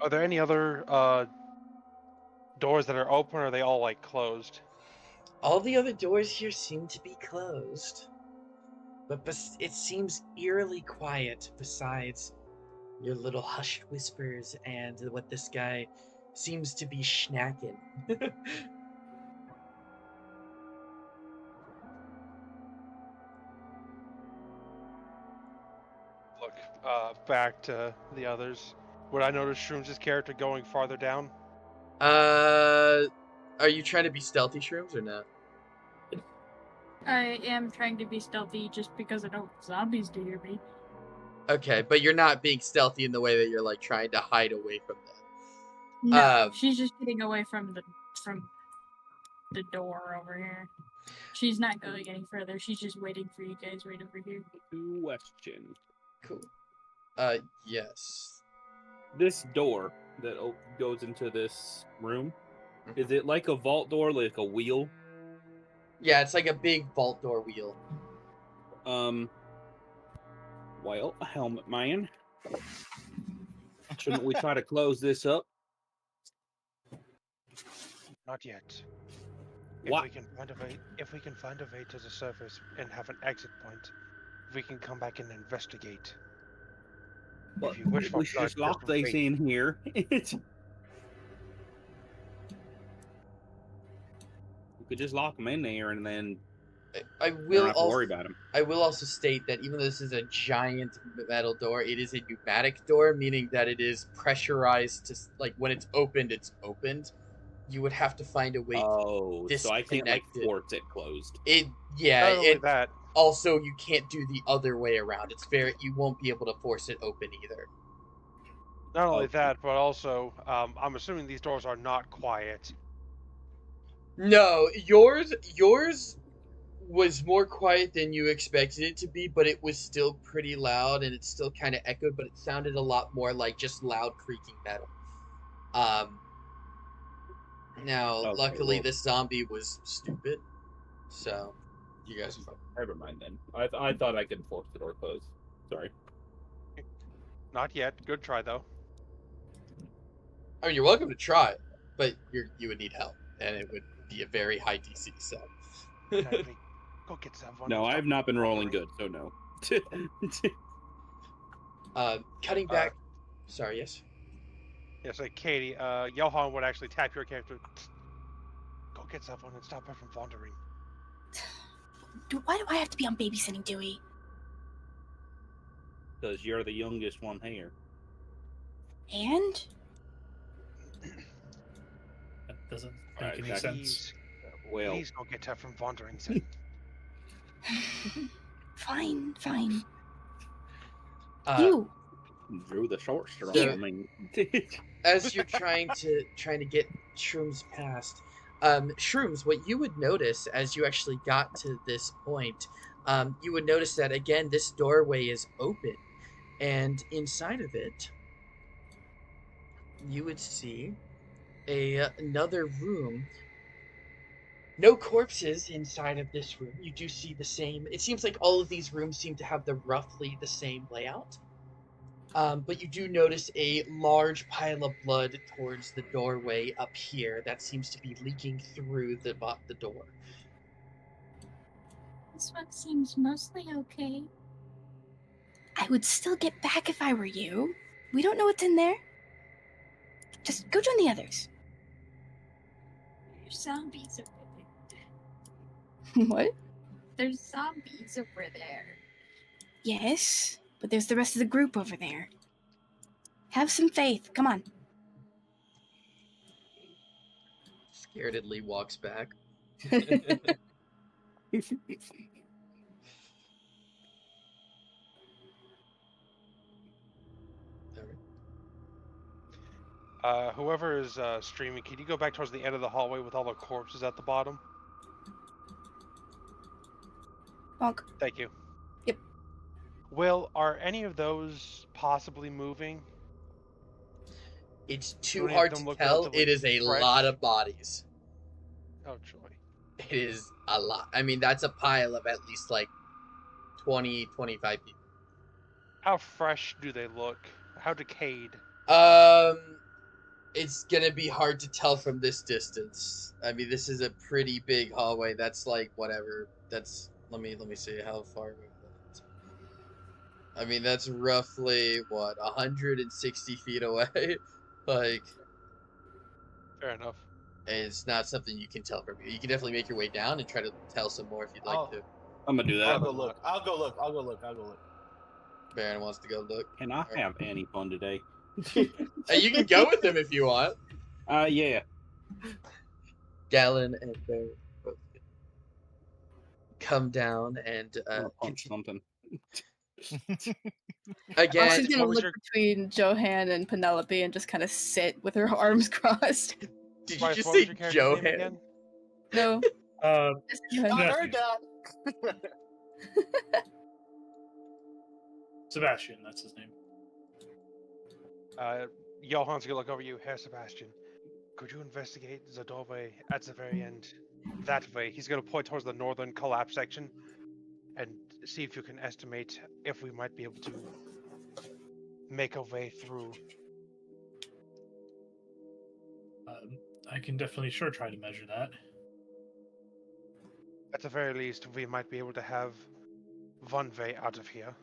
Are there any other doors that are open, or are they all like closed? All the other doors here seem to be closed, but it seems eerily quiet besides your little hushed whispers and what this guy seems to be schnacking. Look, back to the others. Would I notice Shrooms' character going farther down? Are you trying to be stealthy, Shrooms, or not? I am trying to be stealthy just because I know zombies do hear me. Okay, but you're not being stealthy in the way that you're like trying to hide away from them. No, she's just getting away from the door over here. She's not going any further. She's just waiting for you guys right over here. Question. Cool. Yes. This door that goes into this room, is it like a vault door, like a wheel? Yeah, it's like a big vault door wheel. Well, helmet man, shouldn't we try to close this up? Not yet. What? If we can find a way to the surface and have an exit point, we can come back and investigate. Well, If you wish for we should blood, just lock just these wait. in here. We could just lock them in there, and then I we will don't have to also worry about them. I will also state that even though this is a giant metal door, it is a pneumatic door, meaning that it is pressurized to like when it's opened. You would have to find a way Oh, to so I can't like disconnect it. force it closed. It yeah, Not only it that, also you can't do the other way around. You won't be able to force it open either. not only Okay. that, but also, I'm assuming these doors are not quiet. No, yours was more quiet than you expected it to be, but it was still pretty loud and it still kind of echoed, but it sounded a lot more like just loud creaking metal. Now, Okay, luckily well- this zombie was stupid, so you guys are fine. Never mind then. I thought I could force the door closed. Sorry. Not yet. Good try though. I mean, you're welcome to try, but you would need help, and it would be a very high DC, so. Exactly. Go get someone. No, and I stop have not been rolling wandering. good, so no. Cutting back. Sorry, yes? Yeah, so Katie, Johan would actually tap your character. Go get someone and stop her from wandering. Why do I have to be on babysitting, Dewey? Because you're the youngest one here. And? That doesn't Alright, make any that- sense. Please, Well, please go get her from wandering. Son. Fine, fine. Uh, You. drew the short straw. So- I mean, as you're trying to get shrooms past, Shrooms, what you would notice as you actually got to this point, you would notice that again, this doorway is open, and inside of it, you would see another room. No corpses inside of this room. You do see the same. It seems like all of these rooms seem to have roughly the same layout. But you do notice a large pile of blood towards the doorway up here that seems to be leaking through the door. This one seems mostly okay. I would still get back if I were you. We don't know what's in there. Just go join the others. There's zombies over What? there. There's zombies over there. Yes, but there's the rest of the group over there. Have some faith. Come on. Scaredly walks back. Whoever is streaming, can you go back towards the end of the hallway with all the corpses at the bottom? Bonk. Thank you. Yep. Will, are any of those possibly moving? It's Do too any of hard them to look tell. relatively It is a fresh? lot of bodies. Oh, joy. It is a lot. I mean, that's a pile of at least like 20, 25 people. How fresh do they look? How decayed? It's gonna be hard to tell from this distance. I mean, this is a pretty big hallway. That's like whatever. That's let me see how far away that. I mean, that's roughly what 160 feet away. Like, Fair enough. it's not something you can tell from here. You can definitely make your way down and try to tell some more if you'd like to. I'm gonna do I'll that. go look. I'll go look. Baron wants to go look. Can I have any fun today? Hey, you can go with him if you want. Yeah. Gallon and Baron both come down and I'm gonna punch something. again. Austin's gonna what was look your- between Johan and Penelope and just kind of sit with her arms crossed. Did you Bryce, just what was say your character's name Johan? again? No, just Johan. I Yeah. heard that. Sebastian, that's his name. Johan's gonna look over you. Herr Sebastian, could you investigate the doorway at the very end? That way. He's gonna point towards the northern collapse section and see if you can estimate if we might be able to make a way through. I can definitely try to measure that. At the very least, we might be able to have one way out of here.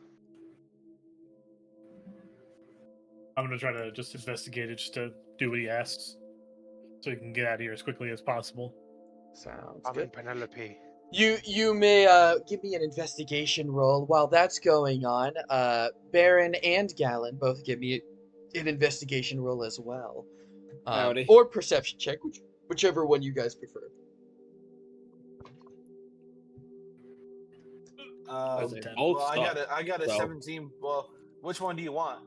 I'm gonna try to just investigate it, just to do what he asks, so he can get out of here as quickly as possible. Sounds I'm good. in Penelope. You may give me an investigation roll. While that's going on, Baron and Gallon both give me an investigation roll as well. Howdy. Or perception check, whichever one you guys prefer. Both Well, I suck, got a so- 17. Well, which one do you want?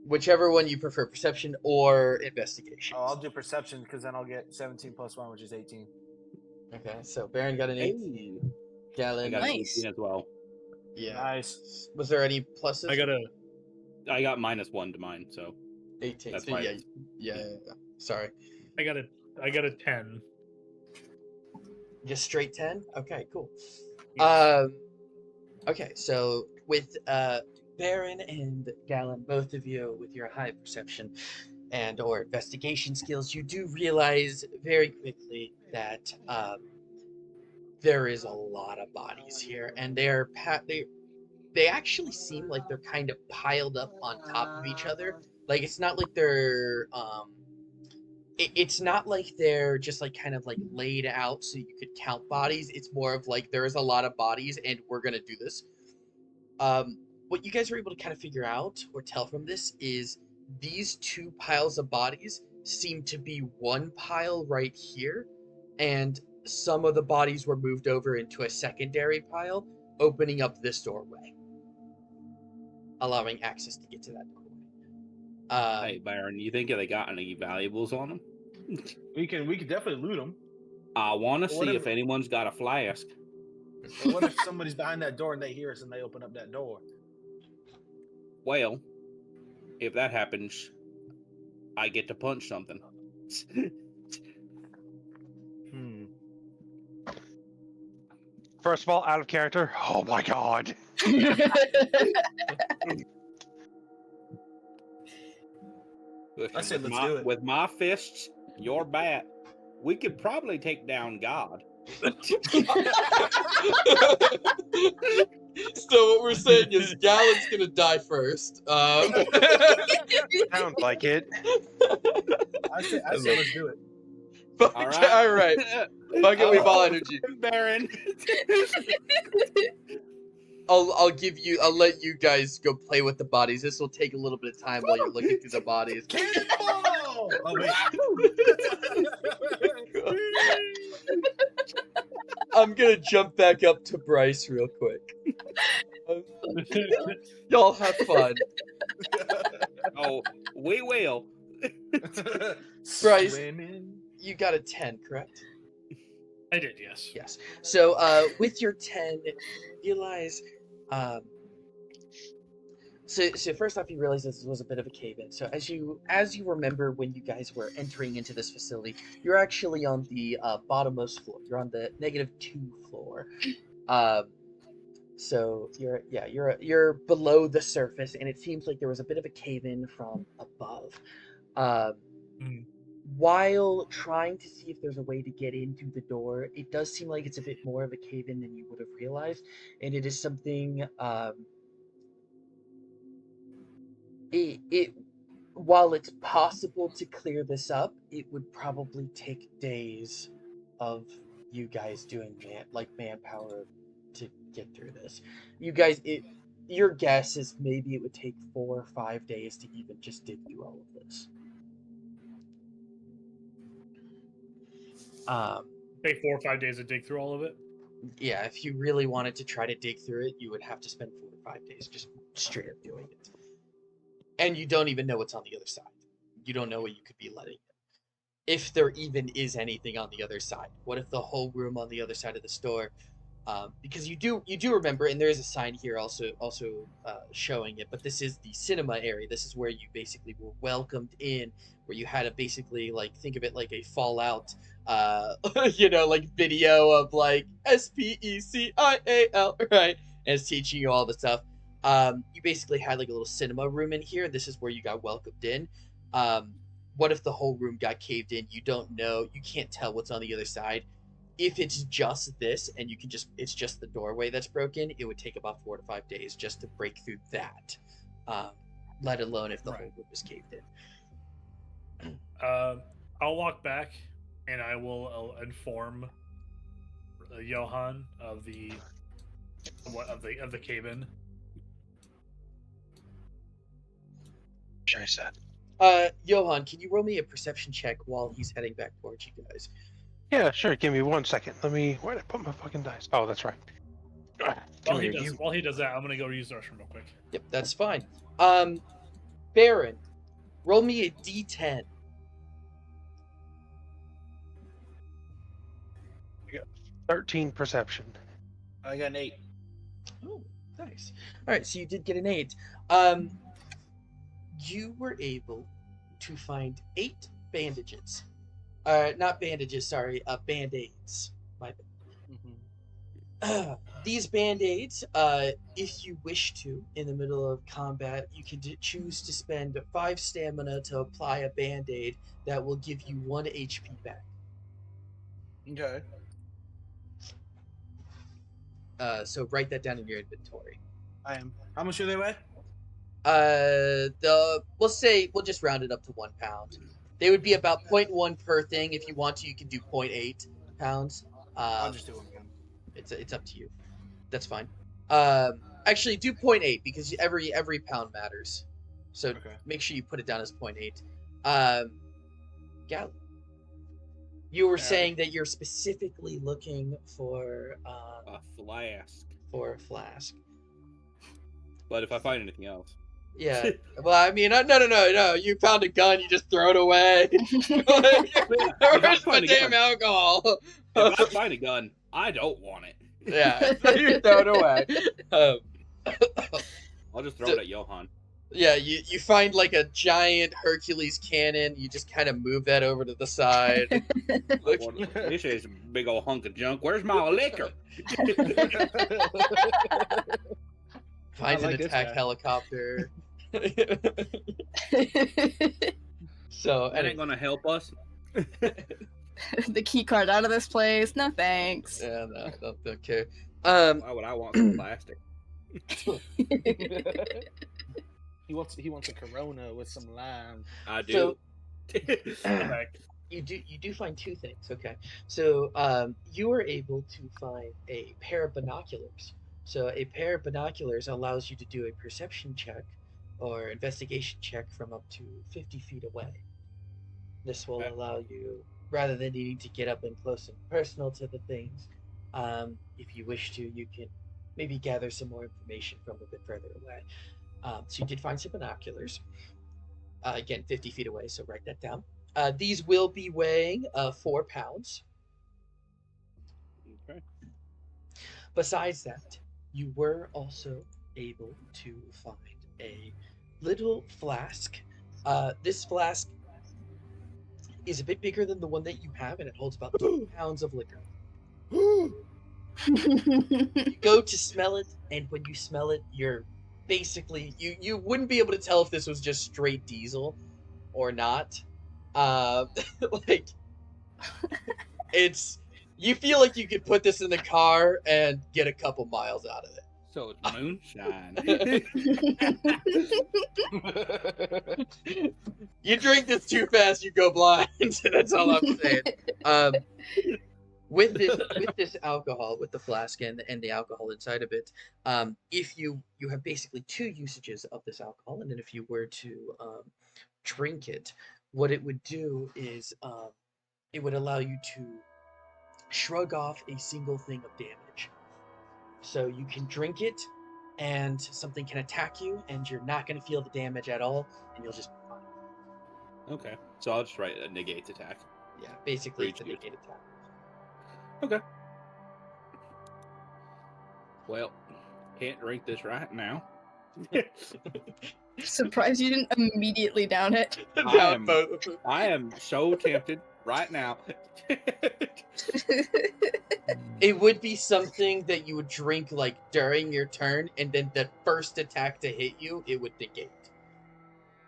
Whichever one you prefer, perception or investigation. Oh, I'll do perception because then I'll get 17 plus 1, which is 18. Okay, so Baron got an 18. Hey, I Gallon, got Nice. 18 as well. yeah. Nice. Was there any pluses? I got -1 to mine, so 18. That's So fine. yeah. Sorry. a 10. Just straight 10? Okay, cool. Yes. Okay, so with Baron and Gallon, both of you with your high perception and or investigation skills, you do realize very quickly that there is a lot of bodies here, and they actually seem like they're kind of piled up on top of each other. Like it's not like they're it's not like they're just like kind of like laid out so you could count bodies. It's more of like there is a lot of bodies and we're gonna do this. What you guys are able to kind of figure out or tell from this is these two piles of bodies seem to be one pile right here, and some of the bodies were moved over into a secondary pile, opening up this doorway, allowing access to get to that doorway. hey, Byron, you think they got any valuables on them? We can definitely loot them. I want to What see if- if anyone's got a flask. But what if somebody's behind that door and they hear us and they open up that door? Well, if that happens, I get to punch something. First of all, out of character. Oh my god. I said let's do it. With my fists, your bat, we could probably take down God. So what we're saying is Gallon's gonna die first. Sounds like it. I said let's do it. All right. All right. Fuck it, we ball energy. Baron. I'll let you guys go play with the bodies. This will take a little bit of time while you're looking through the bodies. Cannonball! Oh, wait. I'm gonna jump back up to Bryce real quick. Y'all have fun. Oh, we will. Bryce. Swimming. You got a 10, correct? I did, yes. Yes. So with your 10, realize so first off, you realize this was a bit of a cave-in. So as you remember when you guys were entering into this facility, you're actually on the bottommost floor. You're on the -2 floor. So you're below the surface, and it seems like there was a bit of a cave-in from above. While trying to see if there's a way to get in through the door, it does seem like it's a bit more of a cave-in than you would have realized, and it is something. While it's possible to clear this up, it would probably take days of you guys doing manpower to get through this. You guys, your guess is maybe it would take 4 or 5 days to even just dig through all of this. Take 4 or 5 days to dig through all of it. Yeah, if you really wanted to try to dig through it, you would have to spend 4 or 5 days just straight up doing it. And you don't even know what's on the other side. You don't know what you could be letting in. If there even is anything on the other side. What if the whole room on the other side of the store? Because you do remember, and there is a sign here also showing it. But this is the cinema area. This is where you basically were welcomed in, where you had to basically think of it like a Fallout, video of SPECIAL, right? And it's teaching you all the stuff. You basically had a little cinema room in here. This is where you got welcomed in. What if the whole room got caved in? You don't know. You can't tell what's on the other side. If it's just this, and it's just the doorway that's broken, it would take about 4 to 5 days just to break through that. Let alone if the whole room was caved in. I'll walk back, and I will inform Johan of the cave-in. Sure, I said. Johan, can you roll me a perception check while he's heading back towards you guys? Yeah, sure. Give me 1 second. Where did I put my fucking dice? Oh, that's right. While he does that, I'm gonna go use the restroom real quick. Yep, that's fine. Baron, roll me a D10. I got 13 perception. I got an 8. Oh, nice. All right, so you did get an 8. You were able to find 8 bandages. Not bandages, sorry, Band-Aids. My bad. These Band-Aids, if you wish to, in the middle of combat, you can choose to spend 5 stamina to apply a Band-Aid that will give you 1 HP back. Okay. So write that down in your inventory. I am. How much do they weigh? We'll just round it up to 1 pound. They would be about 0.1 per thing. If you want to, you can do 0.8 pounds. I'll just do 1 pound. It's up to you. That's fine. Actually, do 0.8 because every pound matters. So make sure you put it down as 0.8. Gal, you were saying that you're specifically looking for A flask. For a flask. But if I find anything else. Yeah. Well, I mean, no. You found a gun, you just throw it away. If I Where's my find a damn gun, alcohol? if I find a gun, I don't want it. Yeah, so you throw it away. I'll just throw So- it at Johan. Yeah, you find like a giant Hercules cannon. You just kind of move that over to the side. Look, Well, this is a big old hunk of junk. Where's my liquor? finds I like an this attack guy. helicopter. So, That ain't gonna help us. The key card out of this place. No thanks. yeah, no, don't care. Why would I want some plastic? He wants a Corona with some lime. I do. You do find two things. Okay, so you are able to find a pair of binoculars. So a pair of binoculars allows you to do a perception check or investigation check from up to 50 feet away. This will Okay. allow you, rather than needing to get up and close and personal to the things, if you wish to, you can maybe gather some more information from a bit further away. So you did find some binoculars. Again, 50 feet away, so write that down. These will be weighing 4 pounds. Okay. Besides that, you were also able to find a little flask. This flask is a bit bigger than the one that you have, and it holds about 2 pounds of liquor. You go to smell it, and when you smell it, you're basically you wouldn't be able to tell if this was just straight diesel or not. Like it's you feel like you could put this in the car and get a couple miles out of it. So it's moonshine. You drink this too fast, you go blind. That's all I'm saying. With this alcohol, with the flask and the alcohol inside of it, if you have basically 2 usages of this alcohol, and then if you were to drink it, what it would do is it would allow you to shrug off a single thing of damage. So you can drink it, and something can attack you, and you're not going to feel the damage at all, and you'll just be fine. Okay, so I'll just write a negate attack. Yeah, basically For it's a each use. negate attack. Okay. Well, can't drink this right now. Surprised you didn't immediately down it. Down both of them. I am so tempted right now. It would be something that you would drink like during your turn, and then the first attack to hit you, it would negate.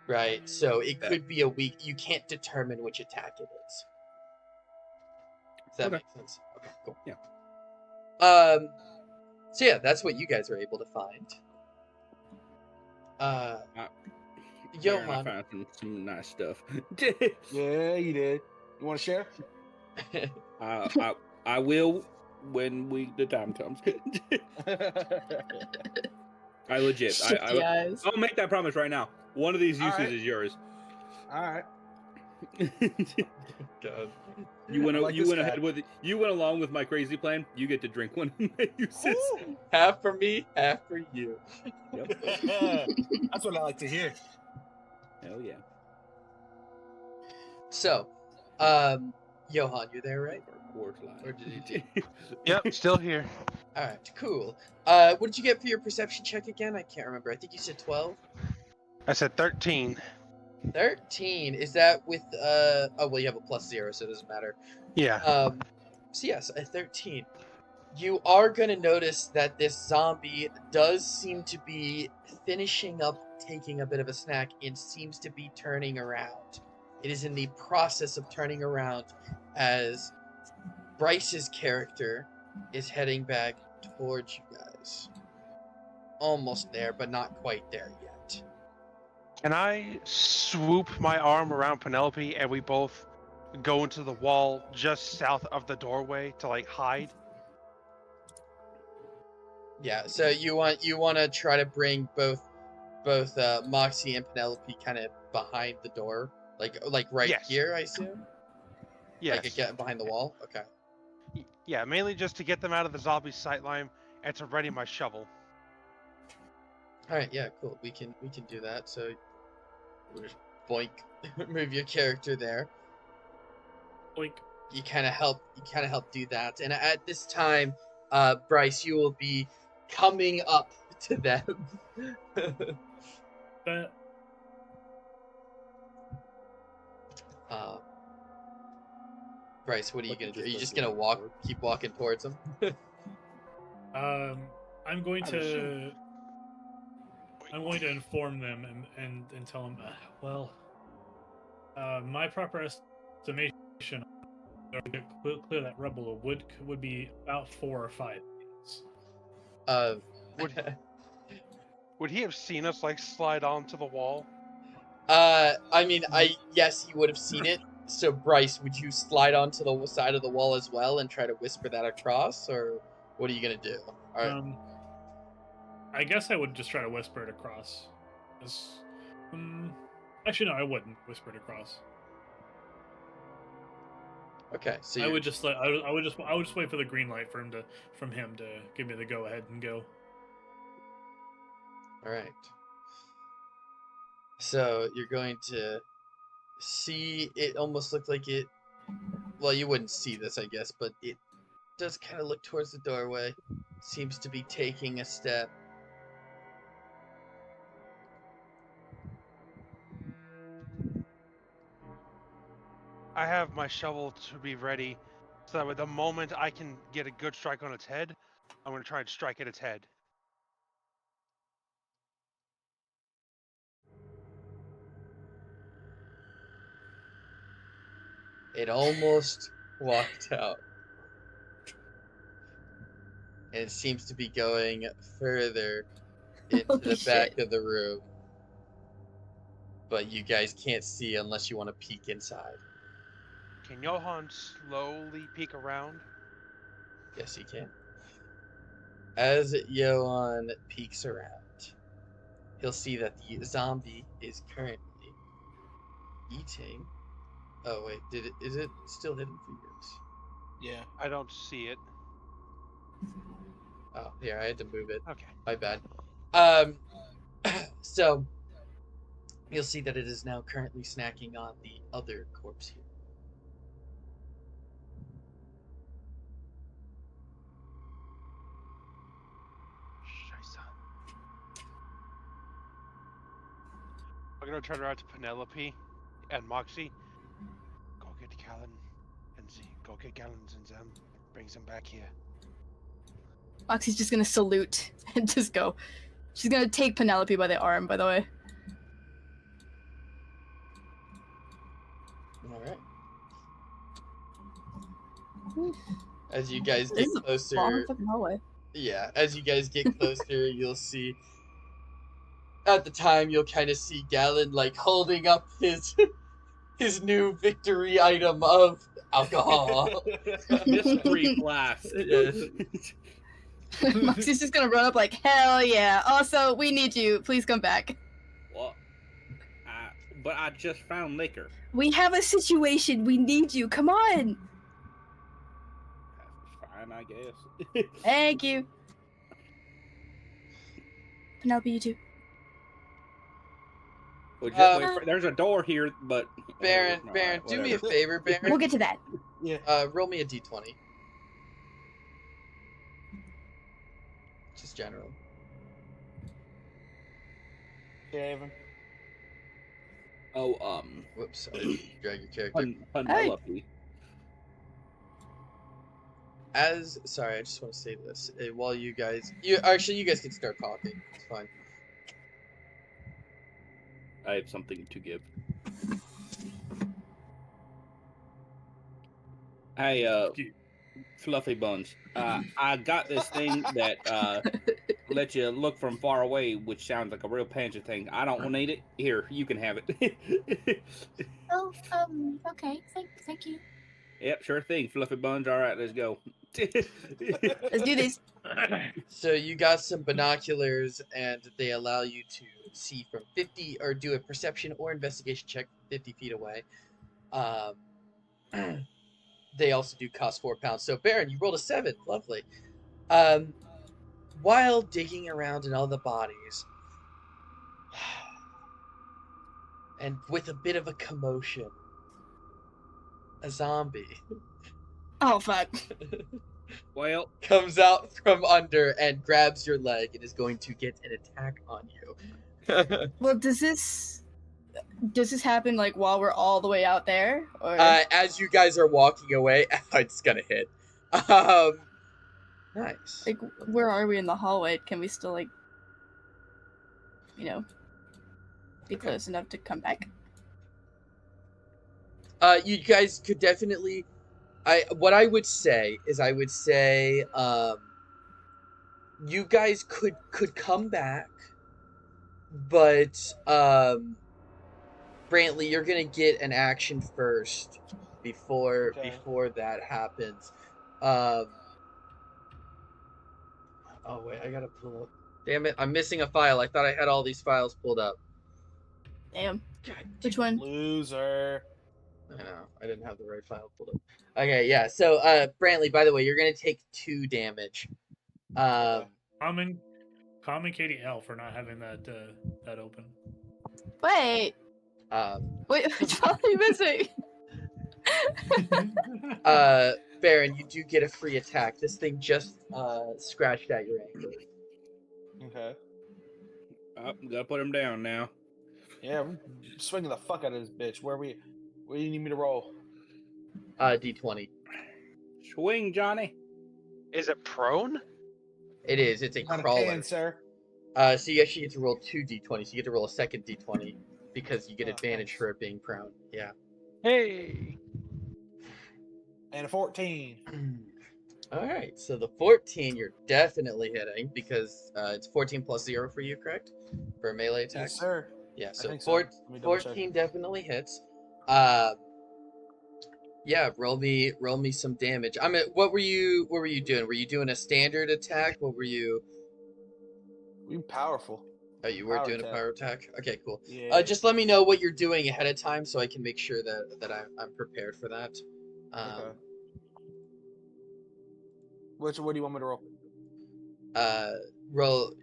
Right? So it could be a weak. You can't determine which attack it is. Does that Okay. make sense? Okay, cool. Yeah. So yeah, that's what you guys were able to find. Aaron, I Johan. found some nice stuff. Yeah, you did. You want to share? I will when the time comes. I legit. Shifty eyes. I'll make that promise right now. One of these uses Alright. is yours. All right. God. You went. Like You this went guy. ahead with. You went along with my crazy plan. You get to drink one of my uses. Ooh. Half for me, half for you. Yep. That's what I like to hear. Hell yeah. So, Johan, you're there, right? Quartz line. Or did you? Yep, still here. All right, cool. What did you get for your perception check again? I can't remember. I think you said 12. I said 13. 13. Is that with oh well, you have a +0, so it doesn't matter. Yeah. So yes, a 13. You are gonna notice that this zombie does seem to be finishing up taking a bit of a snack and seems to be turning around. It is in the process of turning around as Bryce's character is heading back towards you guys. Almost there, but not quite there yet. Can I swoop my arm around Penelope and we both go into the wall just south of the doorway to like hide? Yeah, so you want to try to bring both Moxie and Penelope kind of behind the door, like right Yes. here, I assume. Yes. Like get behind the wall. Okay. Yeah, mainly just to get them out of the zombie sightline and to ready my shovel. All right, yeah, cool. We can do that. So we'll just boink, move your character there. Like, You kind of help do that, and at this time, Bryce, you will be coming up to them. that Bryce, what are you Like gonna you do? Are you just just went gonna forward? keep walking towards them? I'm going I would to inform them and tell them, my proper estimation to clear that rubble would be about 4 or 5 days. Uh, Would he have seen us like slide onto the wall? I mean, yes, he would have seen it. So, Bryce, would you slide onto the side of the wall as well and try to whisper that across, or what are you gonna do? All right. I guess I would just try to whisper it across. Actually, no, I wouldn't whisper it across. Okay, so I would just wait for the green light from him to give me the go ahead and go. all right. So you're going to see it almost look like it. Well, you wouldn't see this, I guess, but it does kind of look towards the doorway. Seems to be taking a step. I have my shovel to be ready, so that with the moment I can get a good strike on its head, I'm going to try and strike at its head. It almost walked out. And it seems to be going further into Holy the back shit. of the room. But you guys can't see unless you want to peek inside. Can Johan slowly peek around? Yes, you can. As Johan peeks around, he'll see that the zombie is currently eating. Oh wait, is it still hidden for you? Yeah. I don't see it. Oh, here, I had to move it. Okay. My bad. So you'll see that it is now currently snacking on the other corpse here. I'm going to turn around to Penelope and Moxie. Go get Callan and Z. Go get Callan and Zem. Bring them back here. Moxie's just gonna salute and just go. She's gonna take Penelope by the arm, by the way. Alright. As you guys This get is a closer, long fucking hallway. yeah, as you guys get closer, you'll see. At the time, you'll kind of see Gallon like holding up his new victory item of alcohol. Mystery flask. Yes. Moxie's just gonna run up like, hell yeah. Also, we need you. Please come back. Well, but I just found liquor. We have a situation. We need you. Come on. Fine, I guess. Thank you. Penelope, you too. Well, just wait there's a door here, but Baron, all Baron, right, do me a whatever. favor, Baron. We'll get to that. Yeah. Roll me a d20. Just general. Yeah, Evan. Oh, Whoops, sorry. Drag your character. Penelope. Sorry, I just want to say this. While you guys can start talking. It's fine. I have something to give. Hey, Fluffy Buns. I got this thing that lets you look from far away, which sounds like a real pansy thing. I don't need it. Here, you can have it. Oh, okay. Thank you. Yep, sure thing. Fluffy Buns. All right, let's go. Let's do this. So you got some binoculars, and they allow you to see from 50, or do a perception or investigation check 50 feet away. They also do cost 4 pounds. So Baron, you rolled a 7. Lovely. While digging around in all the bodies, And with a bit of a commotion, a zombie Oh fuck. Well, comes out from under and grabs your leg and is going to get an attack on you. Well, does this happen like while we're all the way out there, or? As you guys are walking away, it's gonna hit. Nice. Like, where are we in the hallway? Can we still, like, be close enough to come back? You guys could definitely. What I would say is, you guys could come back, but Brantley, you're gonna get an action first before that happens. Oh wait, I gotta pull up. Damn it, I'm missing a file. I thought I had all these files pulled up. Damn. God, Which one? Loser. I know, I didn't have the right file pulled up. Okay, yeah. So, Brantley, by the way, you're gonna take 2 damage. Common Katie L for not having that open. Wait. Wait, which one are you missing? Baron, you do get a free attack. This thing just scratched at your ankle. Okay. oh, gotta put him down now. Yeah, I'm swinging the fuck out of this bitch. Where do you need me to roll? D20. Swing, Johnny. Is it prone? It is. It's a Not a crawler. can, sir. So you actually get to roll 2 D20s. So you get to roll a second D20 because you get advantage thanks. for it being prone. Yeah. Hey. And a 14. All right. So the 14 you're definitely hitting because it's 14 plus 0 for you, correct? For a melee attack. Yes, sir. Yeah. So, think so. Let me double check. 14 definitely hits. Yeah. Roll me some damage. I mean, what were you doing? Were you doing a standard attack? What were you? We powerful. Oh, you were Power doing attack. a power attack? Okay, cool. Yeah. Just let me know what you're doing ahead of time so I can make sure that I'm prepared for that. Okay. What do you want me to roll?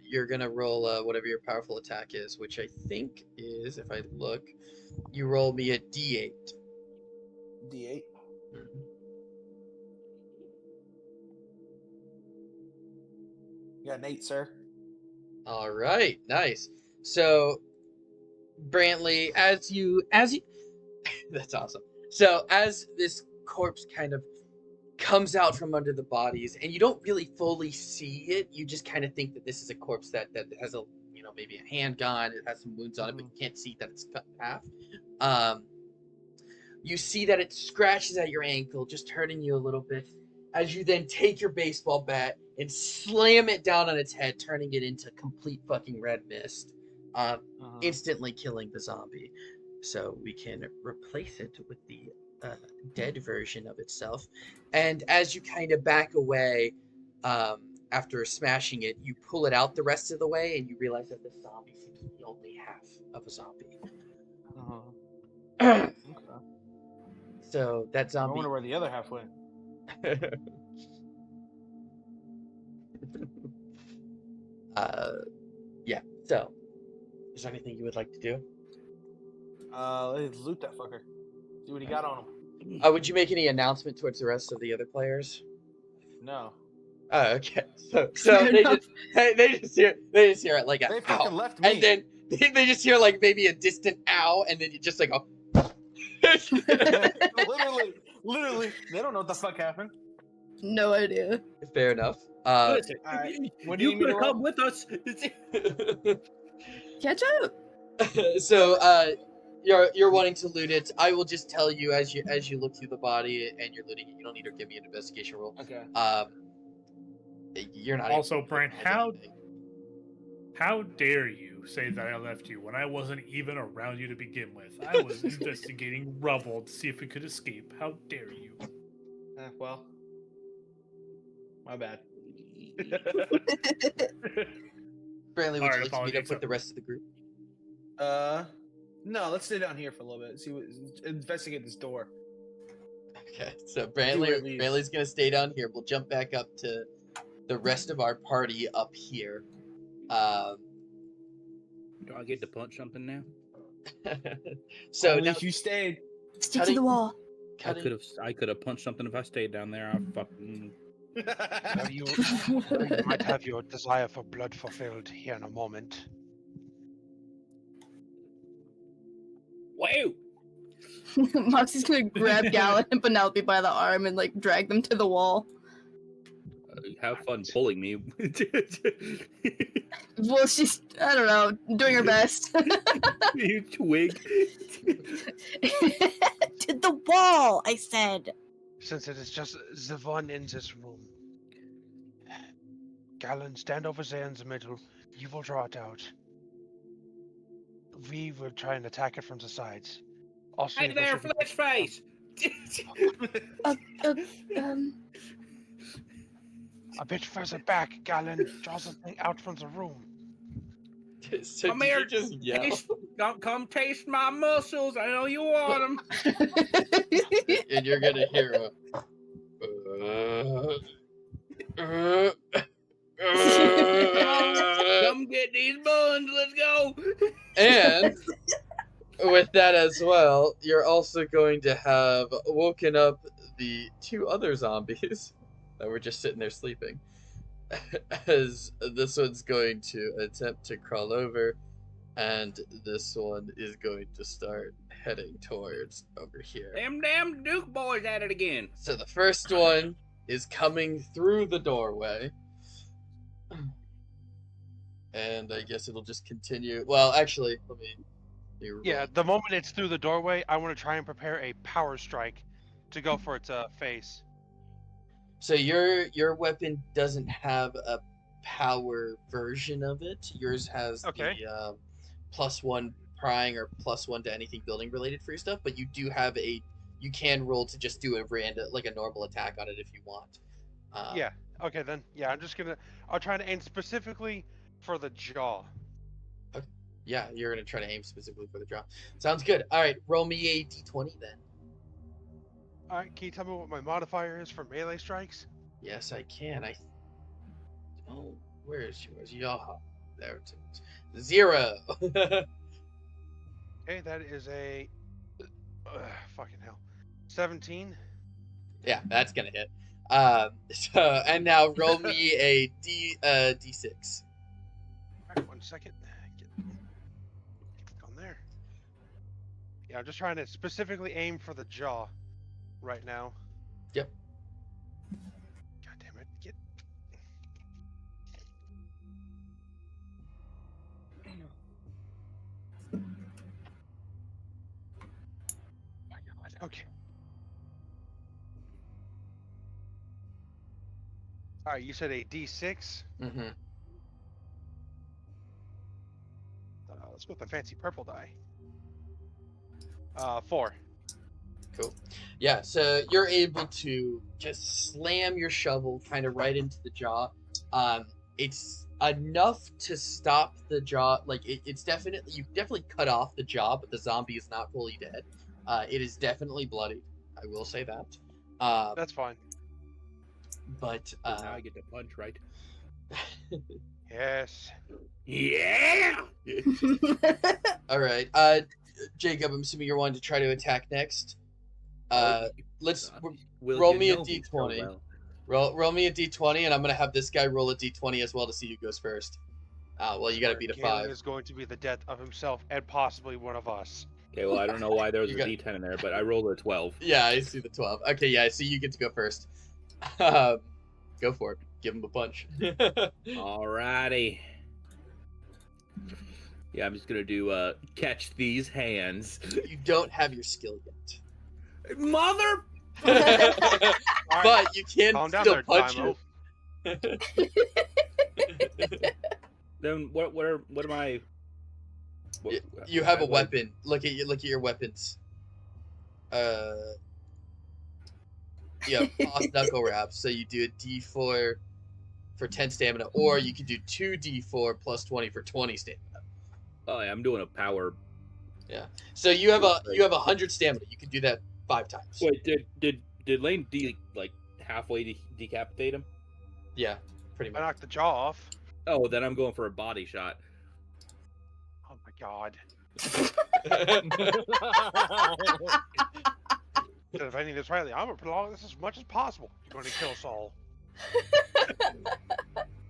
You're gonna roll whatever your powerful attack is, which I think is, if I look, you roll me a D8. D8. Mhm. You got an 8, sir. All right, nice. So, Brantley, as you, that's awesome. So, as this corpse kind of comes out from under the bodies, and you don't really fully see it, you just kind of think that this is a corpse that has a, maybe a handgun, it has some wounds on it, but you can't see that it's cut in half. You see that it scratches at your ankle, just hurting you a little bit, as you then take your baseball bat and slam it down on its head, turning it into complete fucking red mist, instantly killing the zombie. So we can replace it with the dead version of itself. And as you kind of back away, after smashing it, you pull it out the rest of the way, and you realize that the zombie seems to be only half of a zombie. Okay. So that I zombie. wonder where the other half went. Yeah. So, is there anything you would like to do? Let's loot that fucker. See what he got on him. Would you make any announcement towards the rest of the other players? No. Oh, okay. So Fair they enough. just hear it like a They ow, fucking left me. and then they just hear like maybe a distant ow, and then you just like oh. literally, they don't know what the fuck happened. No idea. Fair enough. Listen, alright. What do you you need me could to come roll? with us. Catch up. So you're wanting to loot it. I will just tell you as you look through the body and you're looting it. You don't need to give me an investigation roll. Okay. You're not. Also, able to Brent, recognize anything. how dare you say that I left you when I wasn't even around you to begin with? I was investigating rubble to see if we could escape. How dare you? Well, my bad. Brantley, would Alright, you like to meet apologies. up with the rest of the group? No, let's stay down here for a little bit. Investigate this door. Okay, so where it leads. Brantley's gonna stay down here. We'll jump back up to the rest of our party up here. Do I get to punch something now? So Only now, if you stayed. Stick to Cutting- the wall. I could have punched something if I stayed down there. I fucking. Well, you might have your desire for blood fulfilled here in a moment. Wow! Moxie's gonna grab Gallon and Penelope by the arm and like drag them to the wall. Have fun pulling me. Well, she's, I don't know, doing her best. You twig. To the wall, I said. Since it is just the one in this room. Galen, stand over there in the middle. You will draw it out. We will try and attack it from the sides. Also, Hey there, flesh face! A bit further back, Galen. Draw the thing out from the room. so Come did here, you just yell? Don't come taste my muscles. I know you want them. And you're gonna hear a. Come get these buns. Let's go. And with that as well, you're also going to have woken up the two other zombies that were just sitting there sleeping. As this one's going to attempt to crawl over, and this one is going to start heading towards over here. Them damn Duke boys at it again. So the first one is coming through the doorway. And I guess it'll just continue. Well, actually, let me Yeah, the moment it's through the doorway, I want to try and prepare a power strike to go for its face. So your weapon doesn't have a power version of it. Yours has Okay. the +1 prying or +1 to anything building related for your stuff, but you do have you can roll to just do a random, like a normal attack on it if you want. Yeah. Okay then. Yeah, I'll try to aim specifically for the jaw. Yeah, you're gonna try to aim specifically for the jaw. Sounds good. All right, roll me a d20 then. All right. Can you tell me what my modifier is for melee strikes? Yes, I can. Oh, where is yours? Yaha. There it is. 0. Okay, that is a fucking hell. 17. Yeah, that's gonna hit. And now roll me a d6. All right, 1 second. Get on there. Yeah, I'm just trying to specifically aim for the jaw right now. Yep. God damn it! Get. My God. Okay. All right, you said a D6. Mm-hmm. Let's go with the fancy purple die. 4. Cool. Yeah, so you're able to just slam your shovel kind of right into the jaw. It's enough to stop the jaw. Like it's definitely, you definitely cut off the jaw, but the zombie is not fully dead. It is definitely bloody. I will say that. That's fine. But Now I get to punch, right? Yes. Yeah. all right. Jacob, I'm assuming you're wanting to try to attack next. Let's roll me a d20. Roll me a d20, and I'm gonna have this guy roll a d20 as well to see who goes first. Well, you gotta beat a Galen 5. is going to be the death of himself and possibly one of us. Okay, well, I don't know why there was You a D10 in there, but I rolled a 12. Yeah, I see the 12. Okay, yeah, I see you get to go first. Go for it. Give him a punch. Alrighty. Yeah, I'm just gonna do catch these hands. You don't have your skill yet. Mother. But you can Calm down still there, punch Dymo. it. Then what am I? You have a weapon. Look at your weapons. Yeah, off knuckle wraps. So you do a D4 for 10 stamina, or you can do 2d4 plus 20 for 20 stamina. Oh yeah, I'm doing a power. Yeah. So you have 100 stamina. You can do that 5 times. Wait, did Lane halfway decapitate him? Yeah, pretty I much. knocked the jaw off. Oh, then I'm going for a body shot. Oh God. Instead of ending this rightly, I'm gonna prolong this as much as possible. You're going to kill us all.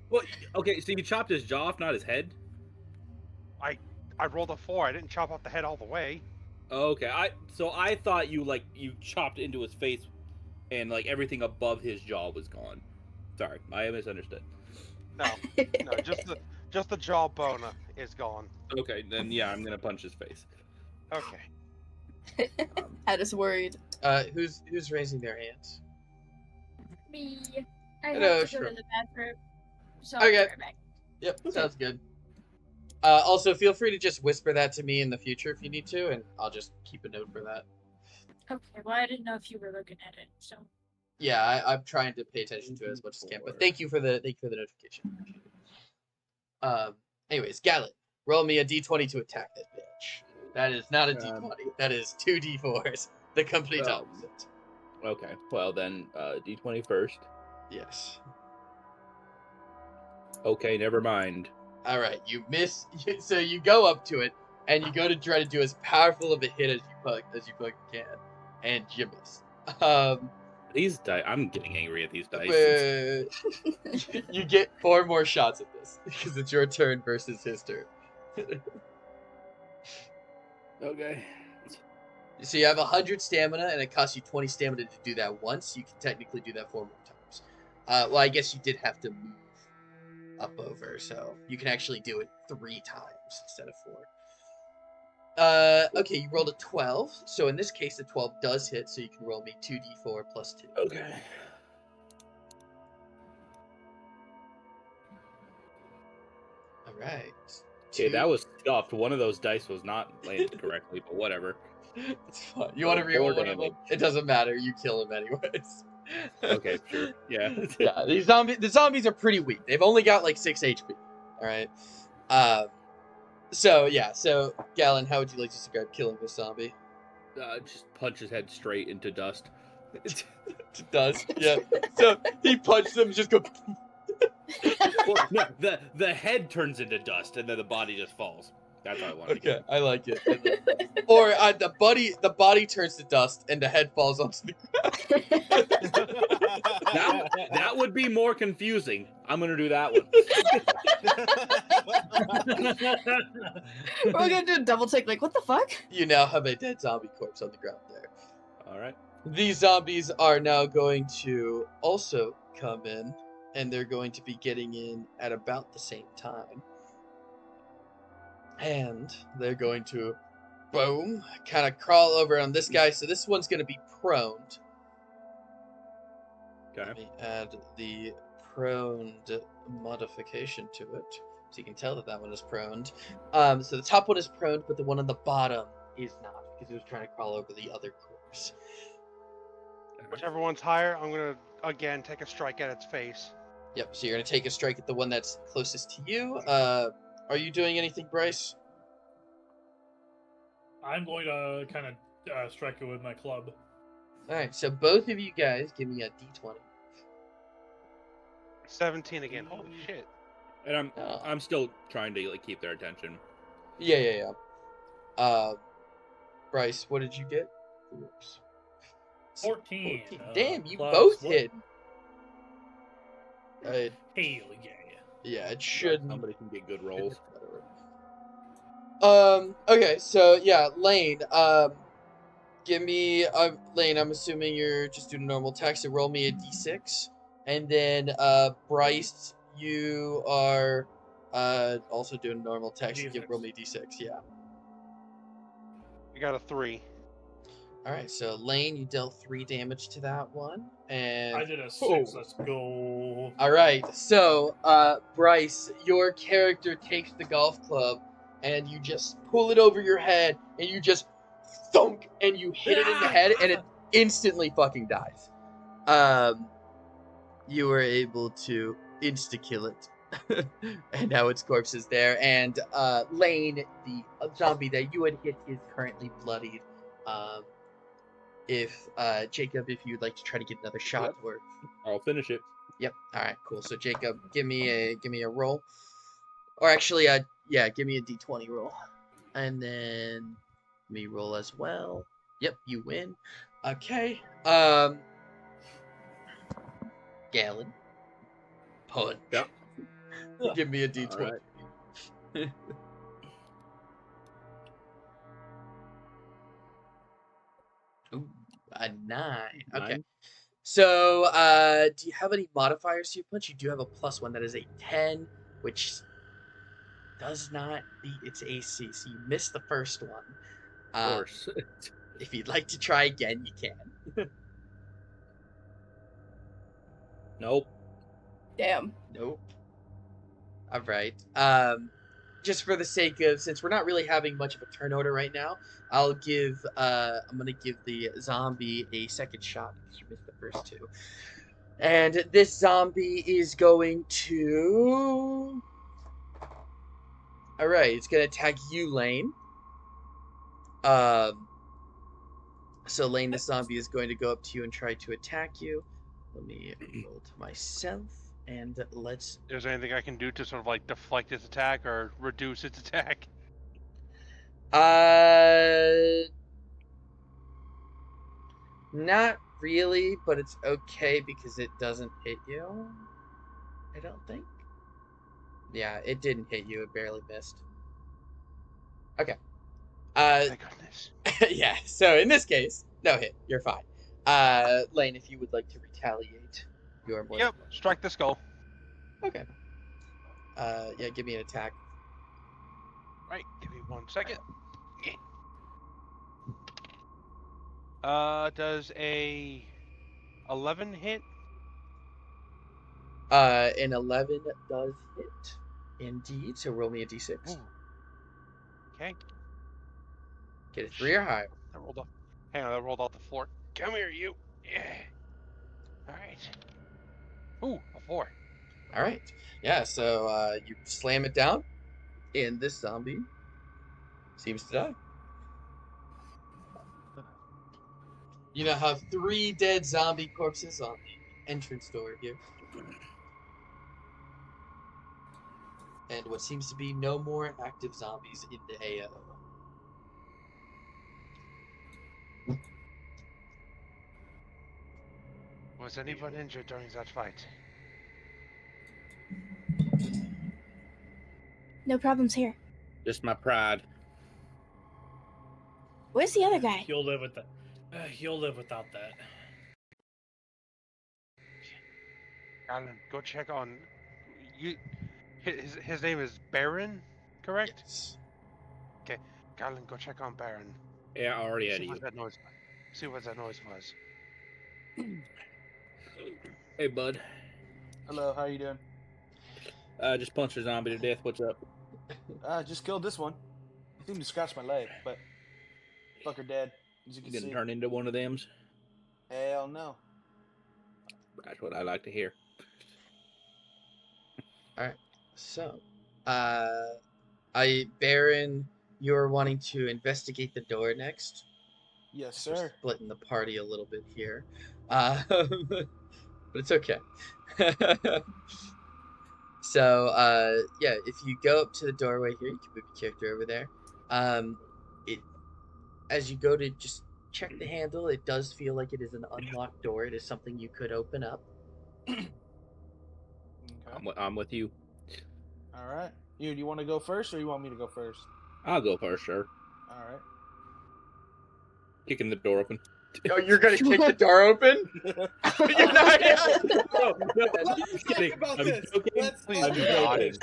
Well, okay, so you chopped his jaw off, not his head? I rolled a 4. I didn't chop off the head all the way. Okay, so I thought you chopped into his face, and like everything above his jaw was gone. Sorry, I misunderstood. No, just the jawbone is gone. Okay, then yeah, I'm gonna punch his face. Okay. I was worried. Who's raising their hands? Me. I Hello, have to go sure. to the bathroom. So I'll be Okay. right back. Yep, sounds good. Also, feel free to just whisper that to me in the future if you need to, and I'll just keep a note for that. Okay, well, I didn't know if you were looking at it, so. Yeah, I'm trying to pay attention to it as much as I can. But thank you for the notification. Appreciate it. Anyways, Gallet, roll me a d20 to attack that bitch. That is not a d20. That is 2 d4s. The complete opposite. Okay, well then, d20 first. Yes. Okay, never mind. All right, you miss. So you go up to it, and you go to try to do as powerful of a hit as you fucking can, and you miss. These dice, I'm getting angry at these dice. You get 4 more shots at this because it's your turn versus his turn. Okay. So you have 100 stamina, and it costs you 20 stamina to do that once. You can technically do that 4 more times. Well, I guess you did have to move up over, so you can actually do it 3 times instead of 4. Okay, you rolled a 12, so in this case, the 12 does hit, so you can roll me 2d4 plus 2. Okay. All right. Okay, that was scuffed. One of those dice was not landed correctly, but whatever. It's fine. You want to reroll one of them? It doesn't matter. You kill him anyways. Okay, sure. Yeah. Yeah, the zombies are pretty weak. They've only got like 6 HP. All right. So Galen, how would you like to describe killing this zombie? Just punch his head straight into dust. To dust. Yeah. So he punched him, just go. Well, no, the head turns into dust, and then the body just falls. That's how I want to Okay, I like it. Or the body turns to dust, and the head falls onto the ground. That would be more confusing. I'm gonna do that one. We're gonna do a double take, like, what the fuck? You now have a dead zombie corpse on the ground there. All right. These zombies are now going to also come in, and they're going to be getting in at about the same time. And they're going to, boom, kind of crawl over on this guy. So this one's going to be proned. Okay. Let me add the proned modification to it, so you can tell that one is proned. So the top one is proned, but the one on the bottom is not, because it was trying to crawl over the other corpse. Whichever one's higher, I'm gonna again take a strike at its face. Yep, so you're going to take a strike at the one that's closest to you. Are you doing anything, Bryce? I'm going to kind of strike it with my club. Alright, so both of you guys give me a d20. 17 again. Holy shit. And I'm still trying to like keep their attention. Yeah. Bryce, what did you get? Oops. 14. Damn, you plus both what? hit. Hell yeah. Yeah, it should. Somebody can get good rolls. Okay, so yeah, Lane. Give me Lane. I'm assuming you're just doing a normal attack. So roll me a d6, and then Bryce, you are also doing normal attack. So roll me a d6. Yeah. I got a 3. All right, so Lane, you dealt 3 damage to that one, and I did a 6. Let's go. All right, so Bryce, your character takes the golf club, and you just pull it over your head, and you just thunk, and you hit it in the head, and it instantly fucking dies. You were able to insta-kill it, and now its corpse is there. And Lane, the zombie that you had hit, is currently bloodied. If Jacob, if you'd like to try to get another shot, or I'll finish it. yep. All right, cool. So Jacob, give me a roll, or actually, give me a d20 roll. And then me roll as well. Yep, you win. Okay. Galen. Punch. Yep. Give me a D20. All right. Ooh, a 9. Okay. 9. So, do you have any modifiers to your punch? You do have a +1. That is a 10, which does not beat its AC. So you missed the first one. Of course. If you'd like to try again, you can. Nope. Damn. Nope. All right. Just for the sake of, since we're not really having much of a turn order right now, I'm gonna give the zombie a second shot because you missed the first two. And this zombie is going to. All right, it's gonna attack you, Lane. So Lane, this zombie is going to go up to you and try to attack you. Let me roll to myself, and let's. Is there anything I can do to sort of like deflect its attack or reduce its attack? Not really, but it's okay because it doesn't hit you. I don't think. Yeah, it didn't hit you. It barely missed. Okay. Thank goodness. Yeah. So in this case, no hit. You're fine. Lane, if you would like to retaliate, you are more. Yep. Strike the skull. Okay. Yeah. Give me an attack. Right. Give me 1 second. Does a 11 hit? An 11 does hit. Indeed. So roll me a d6. Ooh. Okay. Get a 3 or higher. That rolled off. Hang on, that rolled off the floor. Come here, you. Yeah. All right. Ooh, a 4. All right. Yeah. So you slam it down, and this zombie seems to die. You now have 3 dead zombie corpses on the entrance door here. And what seems to be no more active zombies in the AO. Was anyone injured during that fight? No problems here. Just my pride. Where's the other guy? He'll live with that. He'll live without that. Alan, go check on you. His name is Baron, correct? Yes. Alan, go check on Baron. Yeah, I already had See you. what that noise. See what that noise was. Hey, bud. Hello, how you doing? Just punched a zombie to death. What's up? Just killed this one. He seemed to scratch my leg, but fucker dead. As you You can gonna see. turn into one of them's? Hell no. That's what I like to hear. So, Baron, you're wanting to investigate the door next. Yes, We're sir. splitting the party a little bit here, but it's okay. So, yeah, if you go up to the doorway here, you can move your character over there. As you go to just check the handle, it does feel like it is an unlocked door. It is something you could open up. Okay. I'm with you. All right. You, do you want to go first, or you want me to go first? I'll go first, sure. All right. Kicking the door open. Oh, you're gonna kick the door open? You're not. No, I'm Let's kidding. talk about I'm this. joking. Let's Please talk I'm do about not. this.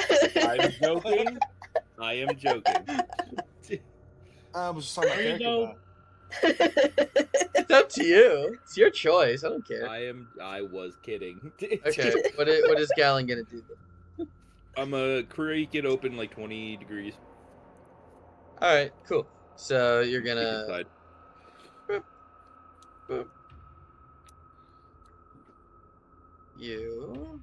I'm joking. I am joking. I was just talking about There you character go. though. It's up to you. It's your choice. I don't care. I was kidding. Okay, what is Galen gonna do then? I'm a creak it open like 20 degrees. All right, cool. So you're Kick gonna. inside. Boop. You.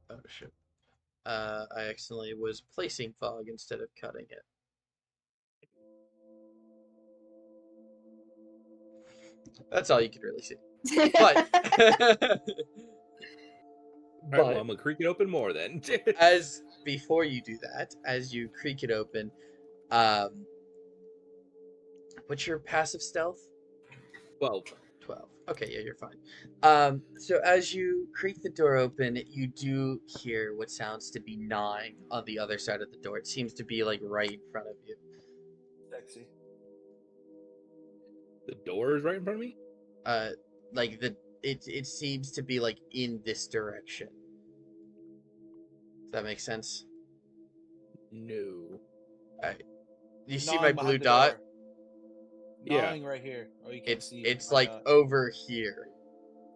Oh shit. I accidentally was placing fog instead of cutting it. That's all you can really see. But All right, well, But I'm gonna creak it open more then. as before you do that, as you creak it open, what's your passive stealth? 12. 12. Okay, yeah, you're fine. So as you creak the door open, you do hear what sounds to be gnawing on the other side of the door. It seems to be like right in front of you. Sexy. The door is right in front of me. Like it seems to be like in this direction. Does that make sense? No. Alright. You see Gnawing my behind blue the dot? door. Yeah. Gnawing right here. Oh, you can't see. It's my like dot. over here.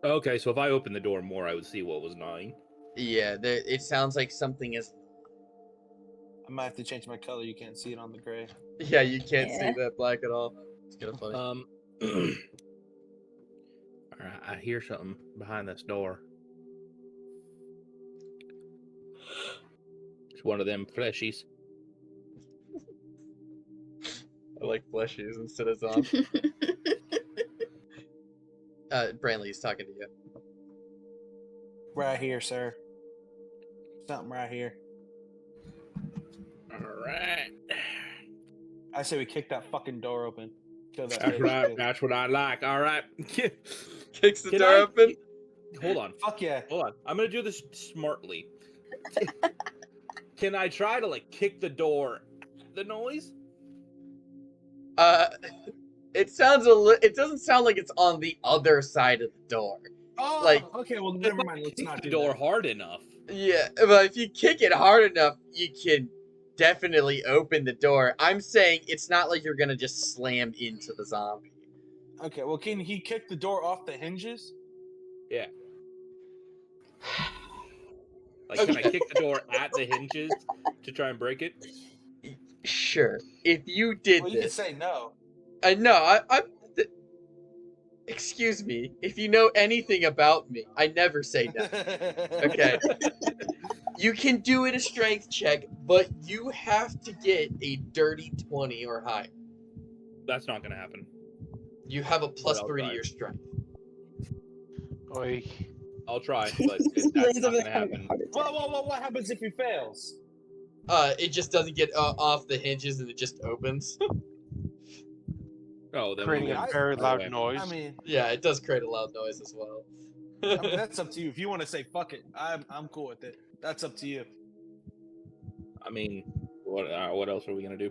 Okay, so if I open the door more, I would see what was gnawing. Yeah, it sounds like something is. I might have to change my color. You can't see it on the gray. Yeah, you can't Yeah. see that black at all. It's kind of funny. All right, I hear something behind this door. It's one of them fleshies. I like fleshies instead of zombies. Brantley's talking to you. Right here, sir. Something right here. All right. I say we kick that fucking door open. Kill that That's bitch. right. That's what I like. All right. Kicks the Can door I- open. Hold on. Fuck yeah. Hold on. I'm gonna do this smartly. Can I try to like kick the door? The noise? It sounds it doesn't sound like it's on the other side of the door. Oh, Like- okay. Well, never mind. Let's Kick not the do door that. hard enough. Yeah, but if you kick it hard enough, you can definitely open the door. I'm saying it's not like you're gonna just slam into the zombie. Okay. Well, can he kick the door off the hinges? Yeah. Like, can I kick the door at the hinges to try and break it? Sure, if you did Well, you could this, say no. no, excuse me. If you know anything about me, I never say no. Okay. You can do it a strength check, but you have to get a dirty 20 or higher. That's not gonna happen. You have a plus I'll 3 to try. your strength. Oi. I'll try, but that's not gonna happen. Well, what happens if he fails? It just doesn't get off the hinges and it just opens. Oh, then Creating we'll a go very the loud way. noise. I mean, Yeah, it does create a loud noise as well. that's up to you. If you want to say fuck it, I'm cool with it. That's up to you. I mean, what else are we gonna do?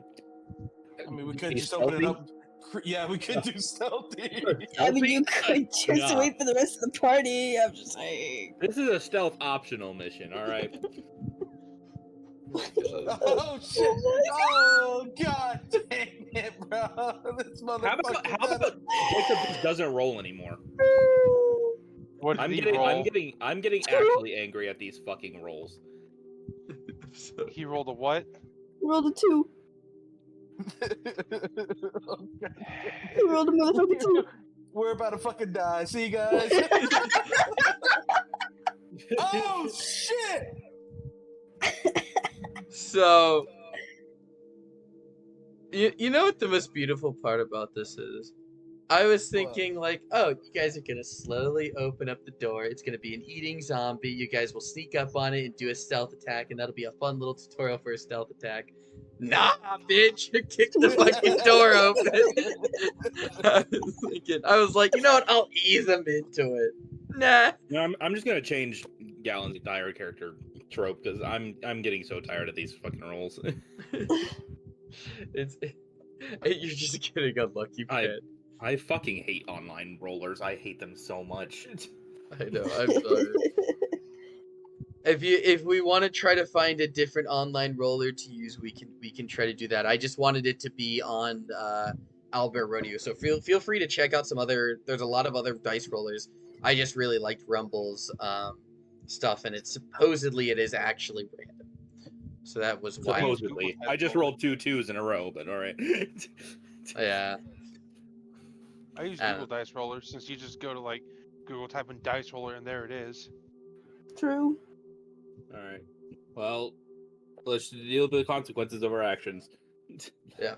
I mean, we could Be just open it stealthy? up. Yeah, we could do stealthy. I mean, you could just Yeah. wait for the rest of the party. I'm just saying. This is a stealth optional mission, all right? Oh shit! Oh god dang it, bro! This motherfucker. How about Jacob just doesn't roll anymore? What did I'm he getting roll? I'm getting actually angry at these fucking rolls. He rolled a what? Rolled a 2. Rolled a motherfucking 2. We're about to fucking die. See you guys. Oh shit! So, you know what the most beautiful part about this is? I was thinking like, oh, you guys are gonna slowly open up the door. It's gonna be an eating zombie. You guys will sneak up on it and do a stealth attack, and that'll be a fun little tutorial for a stealth attack. Nah, bitch, kick the fucking door open. I was like, you know what? I'll ease them into it. Nah. No, I'm just gonna change Gallen's entire character trope because I'm getting so tired of these fucking rolls. You're just getting unlucky, man. I fucking hate online rollers. I hate them so much. I know. I'm sorry. If we want to try to find a different online roller to use, we can try to do that. I just wanted it to be on Albert Rodeo, so feel free to check out some other. There's a lot of other dice rollers. I just really liked Rumble's stuff, and supposedly it is actually random. So that was why. Supposedly, I just rolled 2 2s in a row, but all right. Yeah. I use Google Dice Roller since you just go to like Google, type in Dice Roller, and there it is. True. All right. Well, let's deal with the consequences of our actions. Yeah.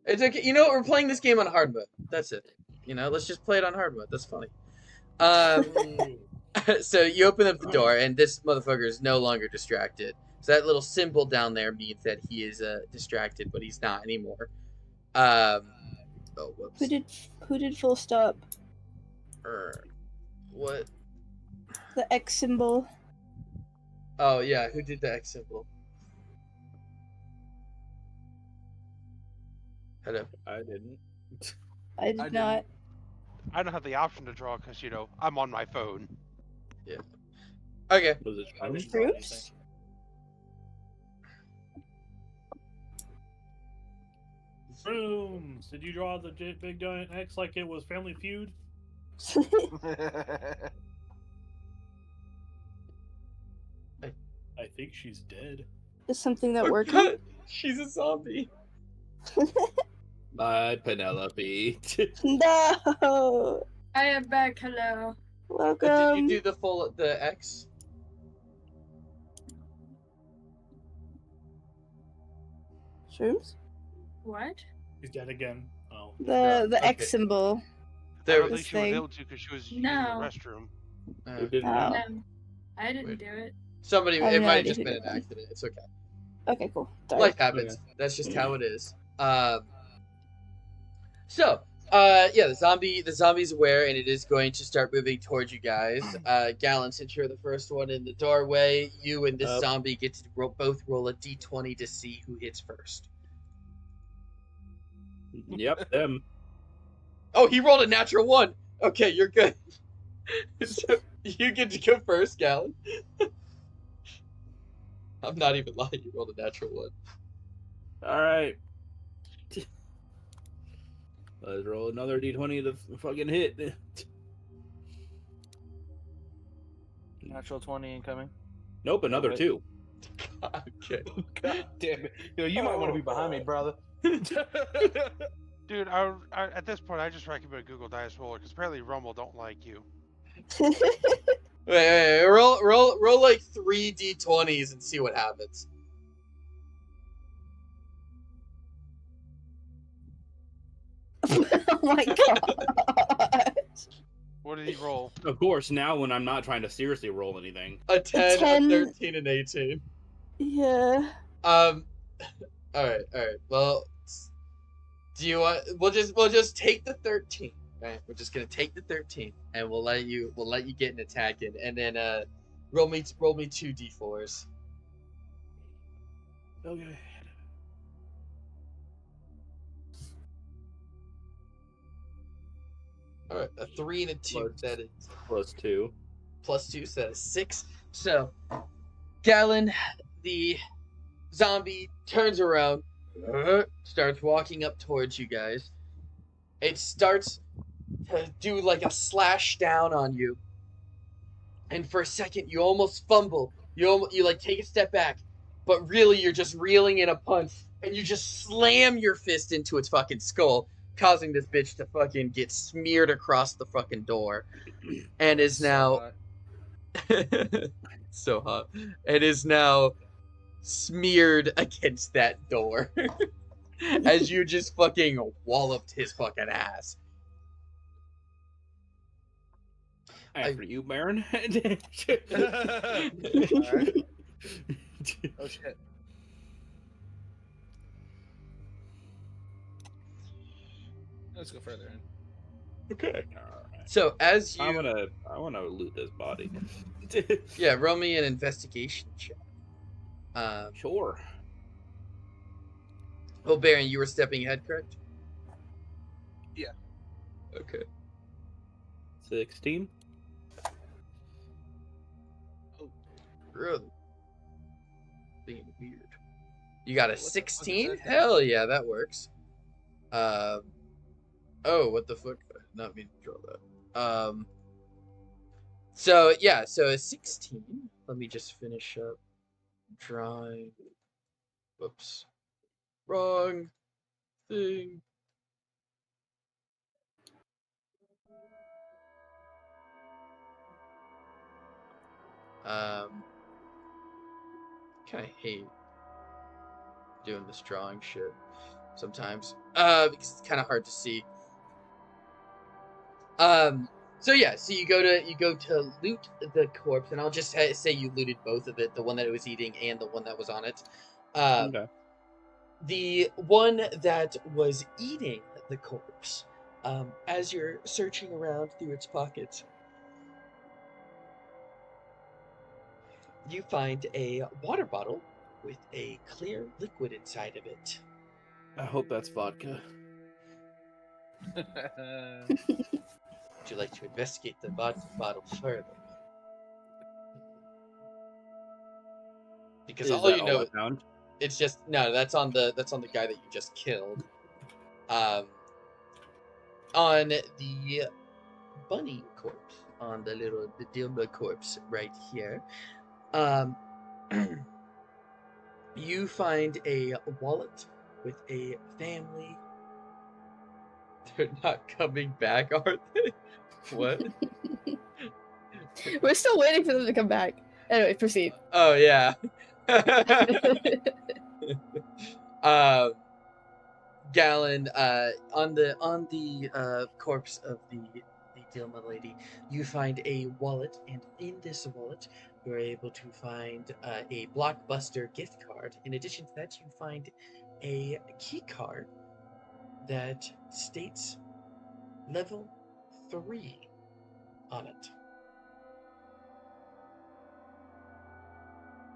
It's okay. You know what? We're playing this game on hard mode. That's it. You know, let's just play it on hard mode. That's funny. So you open up the door, and this motherfucker is no longer distracted. So that little symbol down there means that he is distracted, but he's not anymore. Oh, whoops. Who did full stop? What? The X symbol. Oh yeah, who did the X symbol? Hello. I didn't. I did not. I don't have the option to draw because I'm on my phone. Okay. Was it I Shrooms? didn't draw anything. Troops? Rooms. Did you draw the big giant X like it was Family Feud? I think she's dead. Is something that Oh, working? God, she's a zombie. My Penelope. No. I am back. Hello. Welcome. Did you do the X? Shrooms? What? She's dead again. Oh. The okay. X symbol. I There don't was think she was thing. able to because she was using No. the restroom. Who didn't Oh. know? No, I didn't Wait. do it. Somebody. I have It no might have idea just who been did an that. accident. It's okay. Okay, cool. Sorry. Life happens. That's just how it is. So, the zombie's aware, and it is going to start moving towards you guys. Gallon, since you're the first one in the doorway, you and this Up. zombie get to both roll a d20 to see who hits first. Yep, them. Oh, he rolled a natural 1. Okay, you're good. So, you get to go first, Gallon. I'm not even lying. You rolled a natural 1. All right. Let's roll another d20 to fucking hit. Natural 20 incoming. Nope, another wait. 2. Okay. God damn it. Yo, you might want to be behind me, brother. Dude, at this point, I just recommend Google Dice Roller because apparently Rumble don't like you. Wait, roll like 3 d20s and see what happens. Oh my god. What did he roll? Of course, now when I'm not trying to seriously roll anything. A 10, 10. a 13, and 18. Yeah. All right. Well, do you want? We'll just take the 13. Right? We're just gonna take the 13, and we'll let you get an attack in, and then roll me 2 d4s. Okay. All right, a 3 and a 2. That is +2. +2, so that is 6. So, Gallon, the zombie, turns around, starts walking up towards you guys. It starts to do like a slash down on you, and for a second you almost fumble. You like take a step back, but really you're just reeling in a punch, and you just slam your fist into its fucking skull, causing this bitch to fucking get smeared across the fucking door, and is now so hot. It is now smeared against that door as you just fucking walloped his fucking ass. After you, Baron. Alright. Oh shit. Let's go further in. Okay. Alright. So as you, I wanna loot this body. yeah, roll me an investigation check. Sure. Well, Baron, you were stepping ahead, correct? Yeah. Okay. 16. Really? Being weird. You got a What the fuck is 16? that thing? Hell yeah, that works. Oh, what the fuck? Not mean to draw that. So yeah, so a 16. Let me just finish up drawing. Whoops. Wrong thing. Kind of hate doing this drawing shit sometimes. Because it's kind of hard to see. So you go to loot the corpse, and I'll just say you looted both of it, the one that it was eating and the one that was on it. Okay. The one that was eating the corpse, as you're searching around through its pockets, you find a water bottle with a clear liquid inside of it. I hope that's vodka. Would you like to investigate the vodka bottle further? Because Is all that you all know, I found? it's just no. That's on the guy that you just killed. On the bunny corpse, on the Dilma corpse right here, you find a wallet with a family. They're not coming back, are they? What? We're still waiting for them to come back. Anyway, proceed. Oh yeah. Gallon, on the corpse of the Dilma lady, you find a wallet, and in this wallet, you're able to find a Blockbuster gift card. In addition to that, you find a key card that states level 3 on it.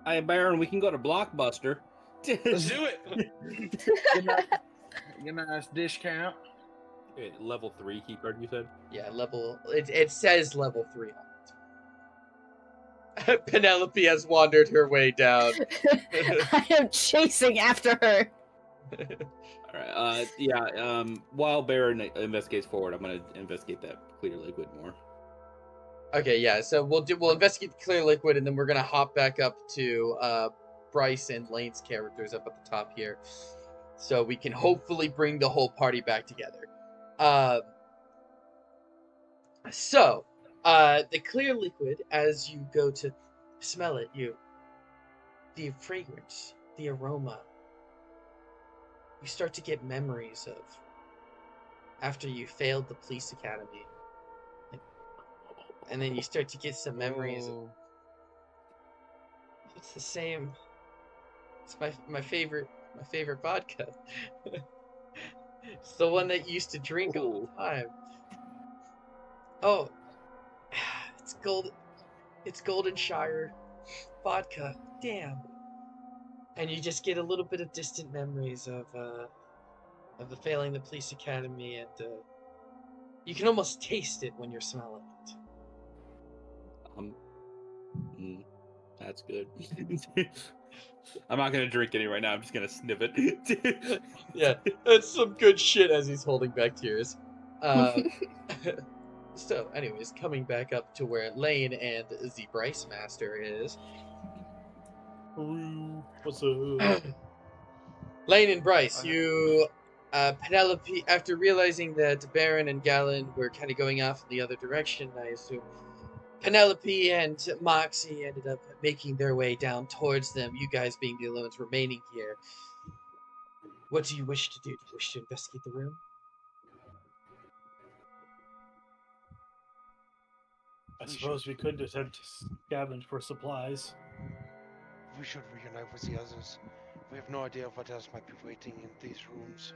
Hey, Baron, we can go to Blockbuster. Let's do it. Get a nice discount. Wait, level 3 keycard, you said? Yeah, it says level 3 on it. Penelope has wandered her way down. I am chasing after her. All right. While Baron investigates forward, I'm gonna investigate that clear liquid more. Okay, yeah. So we'll investigate the clear liquid, and then we're gonna hop back up to Bryce and Lane's characters up at the top here, so we can hopefully bring the whole party back together. The clear liquid, as you go to smell it, the fragrance, the aroma, you start to get memories of after you failed the police academy. And then you start to get some memories of, it's the same. It's my favorite vodka. It's the one that you used to drink all the time. Oh, it's Golden Shire vodka. Damn. And you just get a little bit of distant memories of the failing the police academy, and you can almost taste it when you're smelling it. That's good. I'm not gonna drink any right now. I'm just gonna sniff it. Yeah, that's some good shit. As he's holding back tears. So, anyways, coming back up to where Lane and the Bryce Master is. What's up? Lane and Bryce, you, Penelope, after realizing that Baron and Gallon were kind of going off in the other direction, I assume, Penelope and Moxie ended up making their way down towards them, you guys being the only ones remaining here. What do you wish to do? Do you wish to investigate the room? I suppose we could attempt to scavenge for supplies. We should reunite with the others. We have no idea what else might be waiting in these rooms.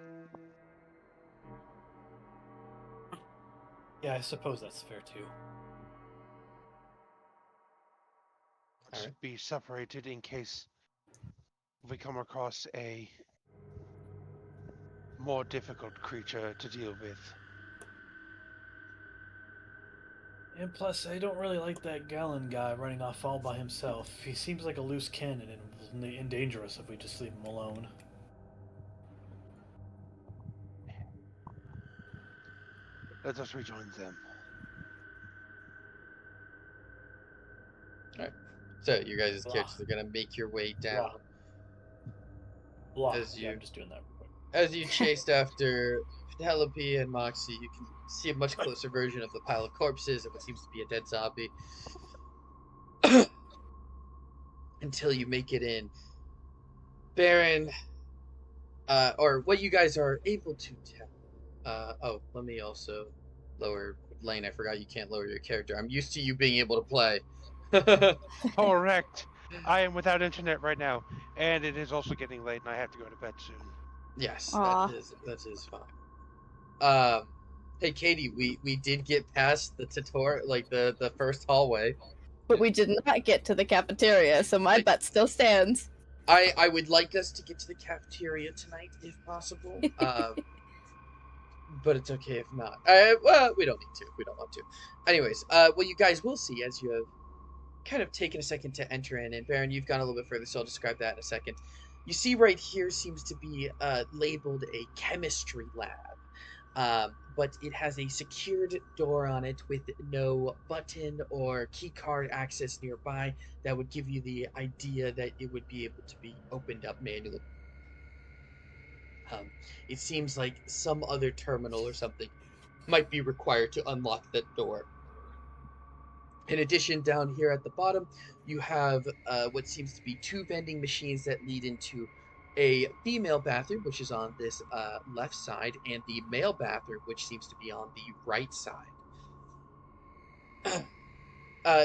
Yeah, I suppose that's fair too. Let's be separated in case we come across a more difficult creature to deal with. And plus, I don't really like that Gallon guy running off all by himself. He seems like a loose cannon and will endanger us if we just leave him alone. Let us rejoin them. Alright. So, you guys' characters are gonna make your way down. Blah. As Yeah, you- I'm just doing that real quick. As you chased after Penelope and Moxie, you can see a much closer version of the pile of corpses of what seems to be a dead zombie. Until you make it in. Baron, or what you guys are able to tell. Let me also lower Lane, I forgot you can't lower your character. I'm used to you being able to play. Correct. I am without internet right now, and it is also getting late, and I have to go to bed soon. Yes, Aw. that is fine. Hey Katie, we did get past the tutorial, like the first hallway. But we did not get to the cafeteria, so my bet still stands. I would like us to get to the cafeteria tonight if possible. But it's okay if not. Well, we don't need to. We don't want to. Anyways, what you guys will see as you have kind of taken a second to enter in, and Baron, you've gone a little bit further, so I'll describe that in a second. You see right here seems to be labeled a chemistry lab, but it has a secured door on it with no button or key card access nearby that would give you the idea that it would be able to be opened up manually. It seems like some other terminal or something might be required to unlock that door. In addition, down here at the bottom, you have what seems to be 2 vending machines that lead into a female bathroom, which is on this left side, and the male bathroom, which seems to be on the right side.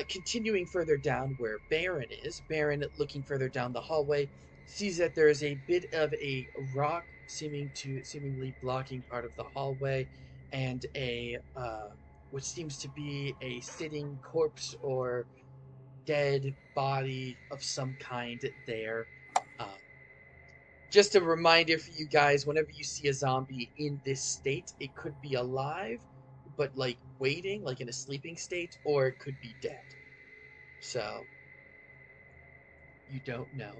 Continuing further down where Baron is, Baron, looking further down the hallway, sees that there is a bit of a rock seemingly blocking part of the hallway, and a what seems to be a sitting corpse or dead body of some kind there. Just a reminder for you guys, whenever you see a zombie in this state, it could be alive, but like waiting, like in a sleeping state, or it could be dead. So, you don't know.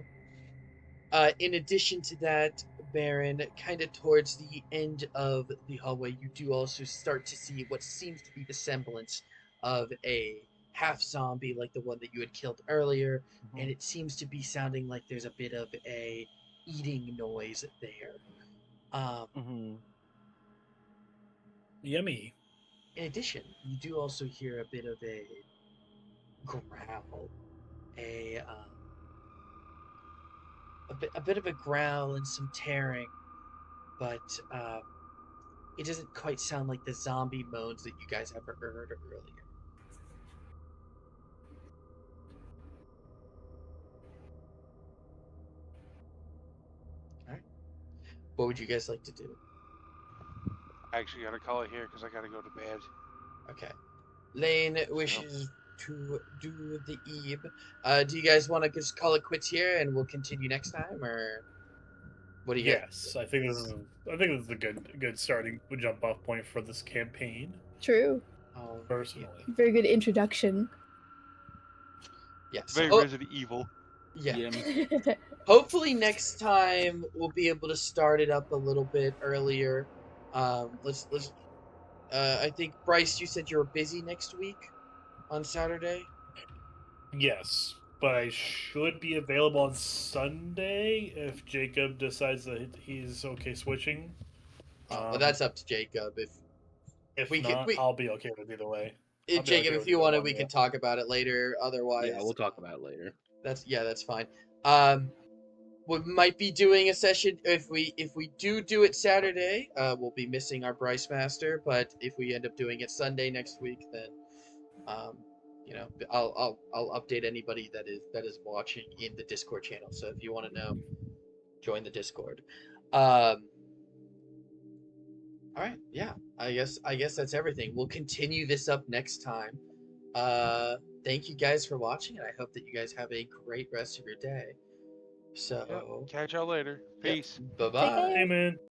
In addition to that, Baron, kind of towards the end of the hallway, you do also start to see what seems to be the semblance of a half zombie like the one that you had killed earlier, and it seems to be sounding like there's a bit of a eating noise there. Yummy. In addition, you do also hear a bit of a growl, a bit of a growl and some tearing, but it doesn't quite sound like the zombie moans that you guys ever heard earlier. All right. What would you guys like to do? I actually gotta call it here because I gotta go to bed. Okay. Lane wishes to do the Eve. Do you guys want to just call it quits here and we'll continue next time, or what do you guys? Yes, I think this is a good starting jump off point for this campaign. True. Personally. Very good introduction. Yes. Very Resident Evil. Yeah. Hopefully next time we'll be able to start it up a little bit earlier. Let's. I think Bryce, you said you're busy next week on Saturday. Yes, but I should be available on Sunday if Jacob decides that he's okay switching. Well, that's up to Jacob. If not, I'll be okay with either way. Jacob, if you want to, we can talk about it later. Otherwise, yeah, we'll talk about it later. That's fine. We might be doing a session if we do it Saturday. We'll be missing our Bryce Master, but if we end up doing it Sunday next week, then I'll update anybody that is watching in the Discord channel. So if you want to know, join the Discord. All right, yeah. I guess that's everything. We'll continue this up next time. Thank you guys for watching, and I hope that you guys have a great rest of your day. So, catch y'all later. Peace. Bye-bye. Hey, man.